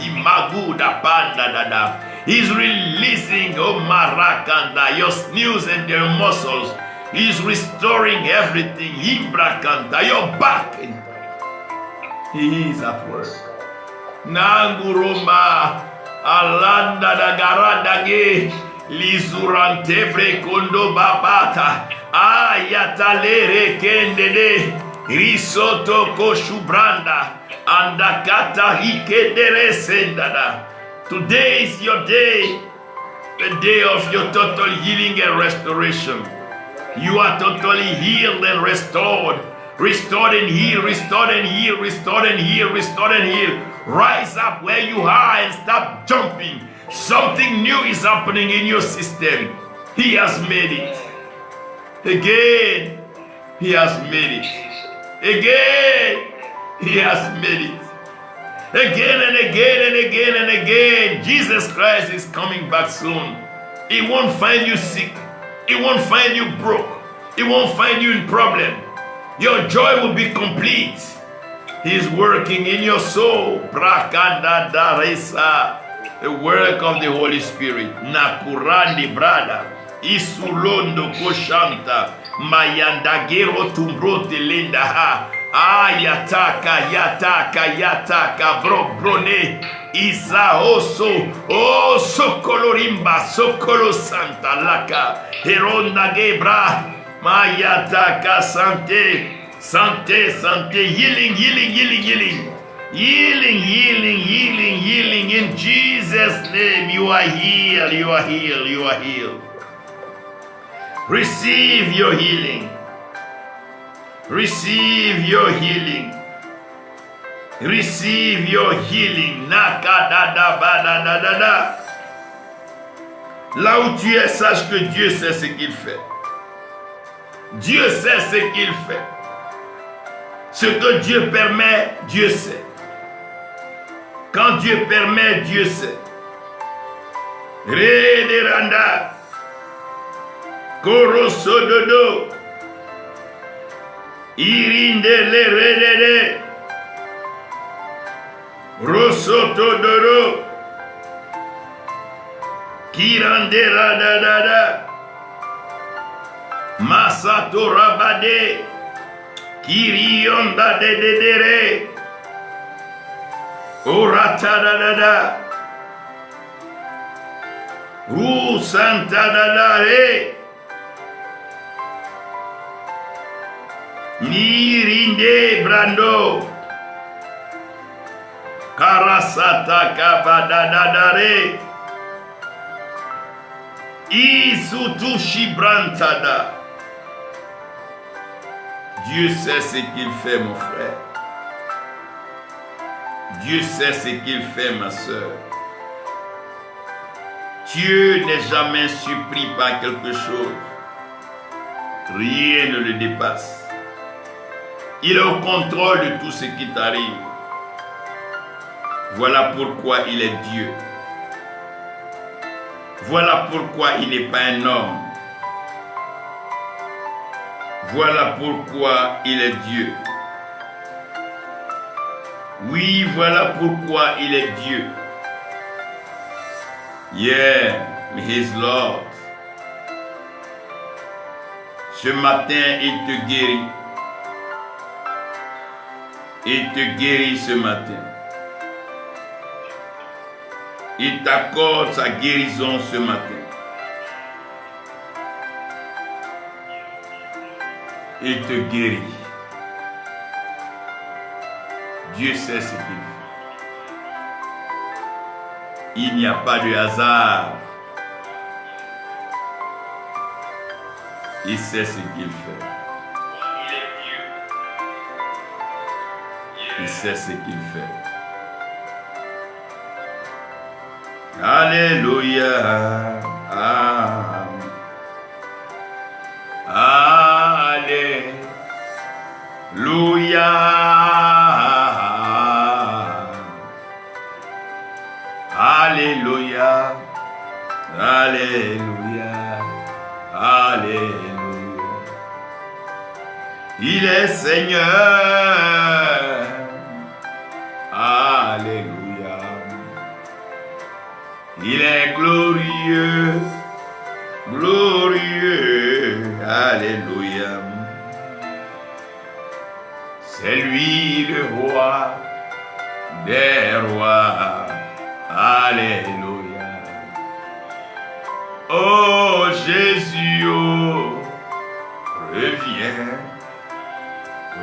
He's releasing marakanda, your sinews and your muscles. He's restoring everything. Imbrakanda, your back. He is at work. Nanguroma alanda da garadage lizurante brekondo babata ayatalere kendede risoto koshubranda andakata hikedere sendada. Today is your day, the day of your total healing and restoration. You are totally healed and restored. Restored and healed, restored and healed, restored and healed, restored and healed. Rise up where you are and stop jumping. Something new is happening in your system. He has made it. Again, he has made it. Again, he has made it. Again and again and again and again. Jesus Christ is coming back soon. He won't find you sick. He won't find you broke. He won't find you in problem. Your joy will be complete. He is working in your soul. The work of the Holy Spirit. Nakurandi brada. Isulondo koshanta. Mayandagero tumbrote lenda ha. Yataka brone. Isa oso. Oh sokolorimba. Sokolo santa laka. Heronda gebra. Mayataka sante. Sante, healing. Healing. In Jesus' name, you are healed. Receive your healing. Receive your healing. Nakadadabadadada. Là où tu es, sache que Dieu sait ce qu'il fait. Dieu sait ce qu'il fait. Ce que Dieu permet, Dieu sait. Quand Dieu permet, Dieu sait. Rederanda. Korosododo. Irindele redede. Rosotodoro. Kirandera dadada. Masato rabade. Kirionda de dedere. Orata dadada. Ru santa dadare. Nirinde brando. Karasata kabadadadare. Isutushi brantada. Dieu sait ce qu'il fait, mon frère. Dieu sait ce qu'il fait, ma soeur. Dieu n'est jamais surpris par quelque chose. Rien ne le dépasse. Il est au contrôle de tout ce qui t'arrive. Voilà pourquoi il est Dieu. Voilà pourquoi il n'est pas un homme. Voilà pourquoi il est Dieu. Oui, voilà pourquoi il est Dieu. Yeah, he is Lord. Ce matin, il te guérit. Il te guérit ce matin. Il t'accorde sa guérison ce matin. Il te guérit. Dieu sait ce qu'il fait. Il n'y a pas de hasard. Il sait ce qu'il fait. Il sait ce qu'il fait. Alléluia. Alléluia. Alléluia. Alléluia. Alléluia. Il est Seigneur. Alléluia. Il est glorieux. Glorieux. Alléluia. C'est lui le roi des rois. Alléluia. Oh Jésus, oh, reviens,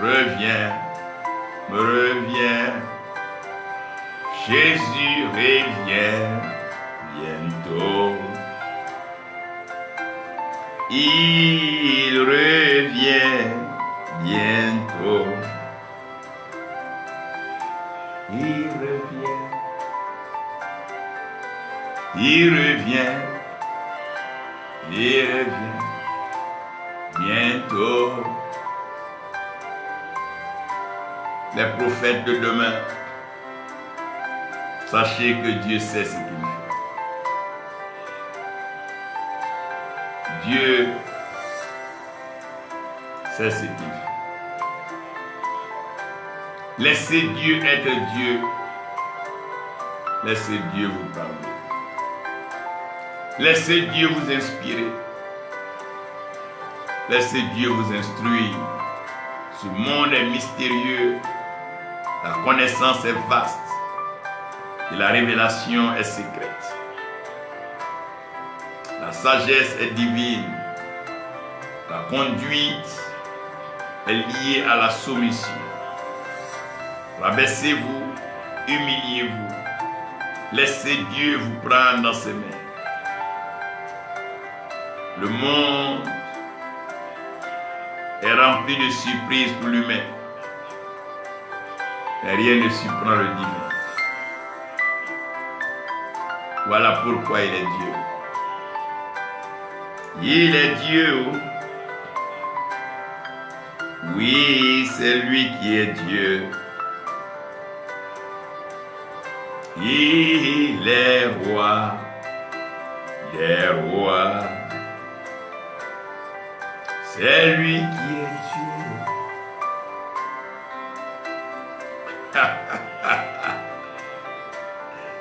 reviens, reviens. Jésus revient bientôt. Il revient bientôt. Il revient. Il revient. Il revient bientôt. Les prophètes de demain, sachez que Dieu sait ce qu'il fait. Dieu sait ce qu'il fait. Laissez Dieu être Dieu. Laissez Dieu vous parler. Laissez Dieu vous inspirer. Laissez Dieu vous instruire. Ce monde est mystérieux. La connaissance est vaste. Et la révélation est secrète. La sagesse est divine. La conduite est liée à la soumission. Rabaissez-vous, humiliez-vous. Laissez Dieu vous prendre dans ses mains. Le monde est rempli de surprises pour l'humain. Mais rien ne surprend le divin. Voilà pourquoi il est Dieu. Il est Dieu. Oui, c'est lui qui est Dieu. Il est roi des rois. C'est lui qui est Dieu.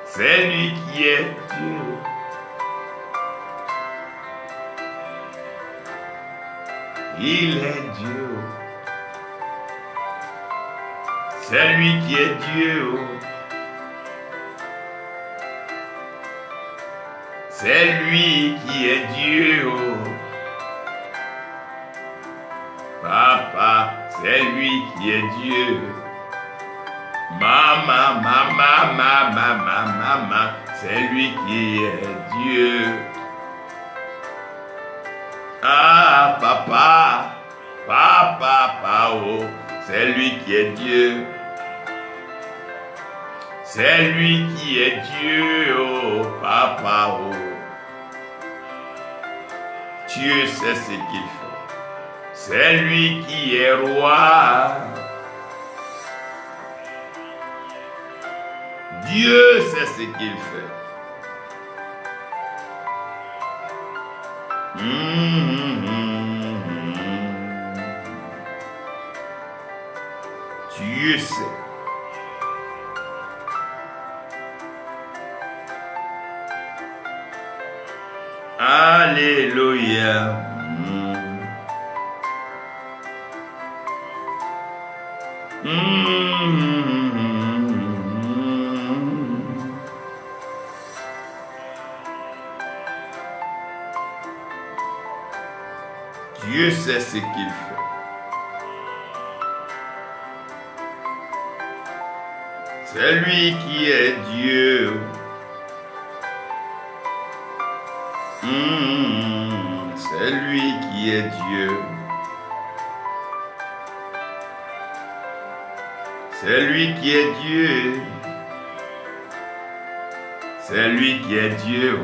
C'est lui qui est Dieu. Il est Dieu. C'est lui qui est Dieu. C'est lui qui est Dieu. Papa, c'est lui qui est Dieu. Maman, maman, maman, maman, maman, c'est lui qui est Dieu. Ah, papa, papa, papa, oh, c'est lui qui est Dieu. C'est lui qui est Dieu, oh, papa, oh. Dieu sait ce qu'il fait. C'est lui qui est roi. Dieu sait ce qu'il fait. Dieu sait. Alléluia. Dieu sait ce qu'il fait. C'est lui qui est Dieu. C'est lui qui est Dieu. C'est lui qui est Dieu. C'est lui qui est Dieu.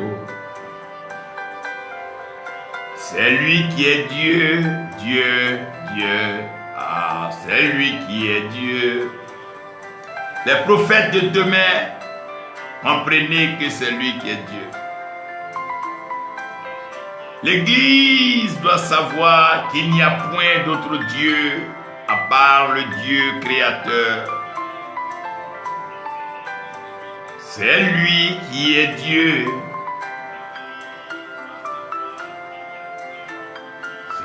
C'est lui qui est Dieu, Dieu, Dieu. Ah, c'est lui qui est Dieu. Les prophètes de demain, comprenez que c'est lui qui est Dieu. L'Église doit savoir qu'il n'y a point d'autre Dieu à part le Dieu créateur. C'est lui qui est Dieu.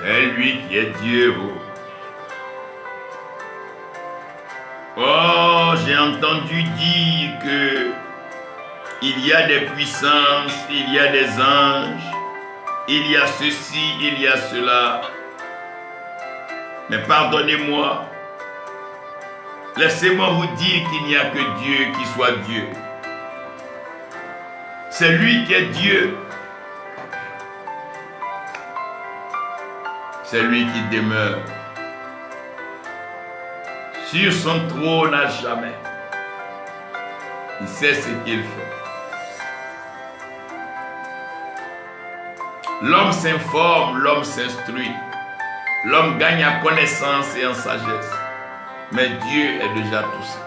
C'est lui qui est Dieu. Oh, j'ai entendu dire que il y a des puissances, il y a des anges, il y a ceci, il y a cela. Mais pardonnez-moi, laissez-moi vous dire qu'il n'y a que Dieu qui soit Dieu. C'est lui qui est Dieu. C'est lui qui demeure sur son trône à jamais. Il sait ce qu'il fait. L'homme s'informe, l'homme s'instruit. L'homme gagne en connaissance et en sagesse. Mais Dieu est déjà tout ça.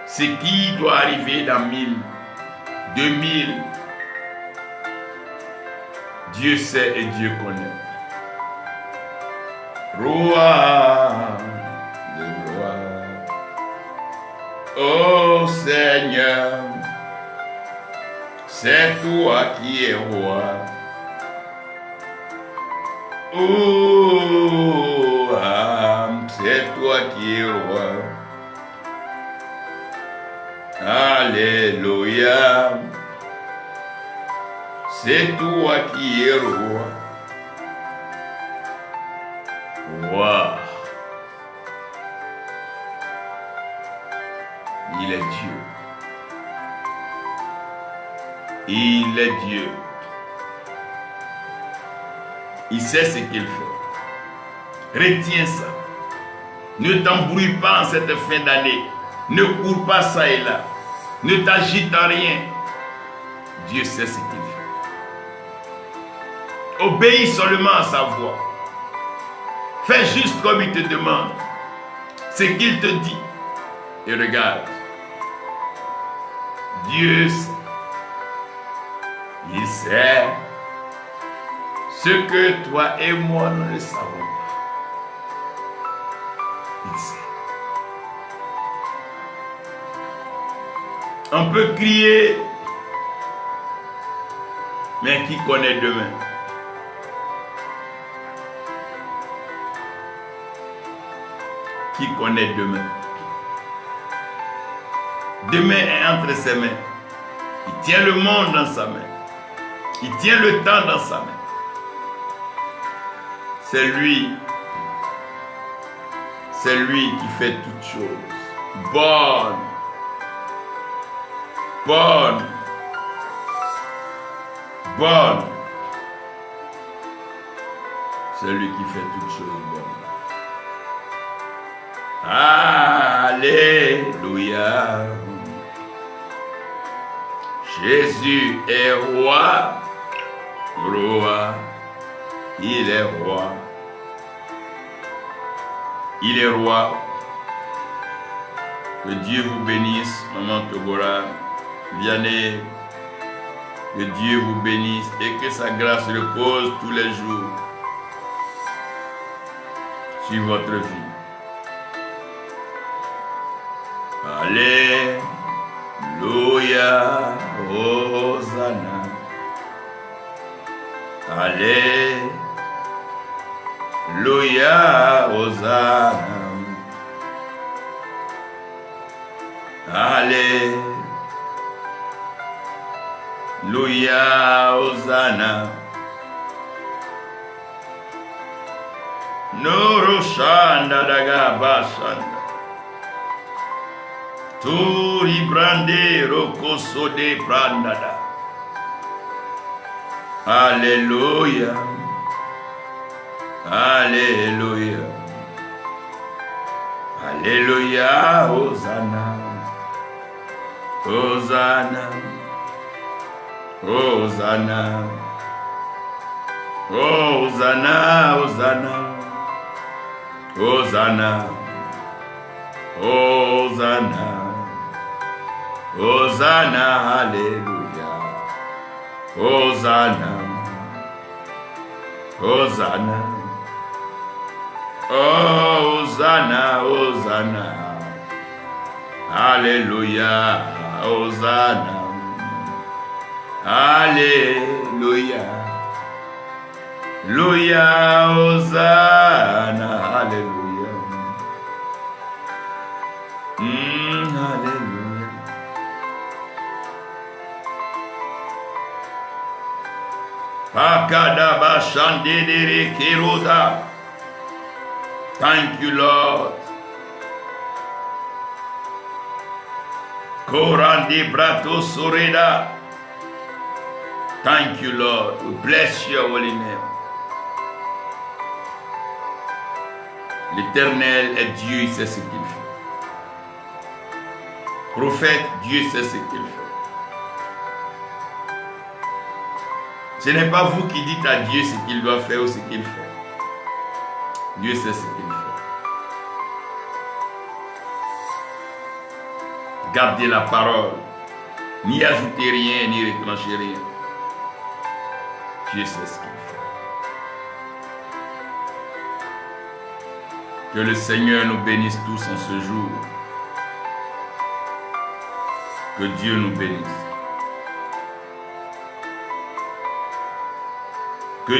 Ce qui doit arriver dans 1000, 2000, Dieu sait et Dieu connaît. Roi de gloire, ô Seigneur, c'est toi qui es roi. Oh, c'est toi qui es roi. Alléluia. C'est toi qui es roi. Roi. Il est Dieu. Il est Dieu. Il sait ce qu'il fait. Retiens ça. Ne t'embrouille pas en cette fin d'année. Ne cours pas ça et là. Ne t'agite en rien. Dieu sait ce qu'il fait. Obéis seulement à sa voix. Fais juste comme il te demande. Ce qu'il te dit. Et regarde. Dieu sait. Il sait ce que toi et moi nous ne savons pas. Il sait. On peut crier, mais qui connaît demain? Qui connaît demain? Demain est entre ses mains. Il tient le monde dans sa main. Il tient le temps dans sa main. C'est lui qui fait toutes choses. Bonne. Bonne. Bonne. C'est lui qui fait toutes choses bonnes. Alléluia. Jésus est roi. Roi. Il est roi. Il est roi. Que Dieu vous bénisse, Maman Tobora, Vianney. Que Dieu vous bénisse et que sa grâce repose tous les jours sur votre vie. Alléluia, Hosanna. Alléluia, Hosanna. Alléluia, Hosanna. Noroshanda daga bashanda. Turi brande rokoso de brandada. Alléluia. Alléluia. Alléluia. Hosanna. Hosanna. Hosanna. Hosanna. Hosanna. Hosanna. Hosanna. Hosanna. Alléluia. Hosanna. Hosanna. Hosanna. Hosanna. Alléluia. Hosanna. Alléluia. Alléluia. Hosanna. Alléluia. Alléluia. Pakadaba shandedere keroda. Thank you, Lord. Korandi brato soreda. Thank you, Lord. We bless your holy name. L'Éternel est Dieu, il sait ce qu'il fait. Prophète, Dieu sait ce qu'il fait. Ce n'est pas vous qui dites à Dieu ce qu'il doit faire ou ce qu'il fait. Dieu sait ce qu'il fait. Gardez la parole. N'y ajoutez rien, ni retраnchez rien. Dieu sait ce qu'il fait. Que le Seigneur nous bénisse tous en ce jour. Que Dieu nous bénisse. Que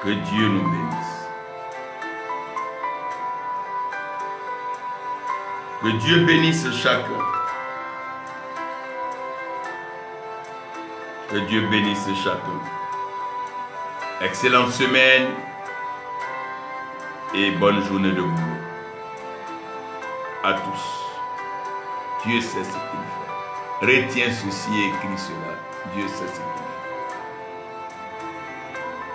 Dieu nous bénisse. Que Dieu bénisse chacun. Que Dieu bénisse chacun. Excellente semaine et bonne journée de boulot. À tous. Dieu sait ce qu'il fait. Retiens ceci et écris cela. Dieu sait ce qu'il fait.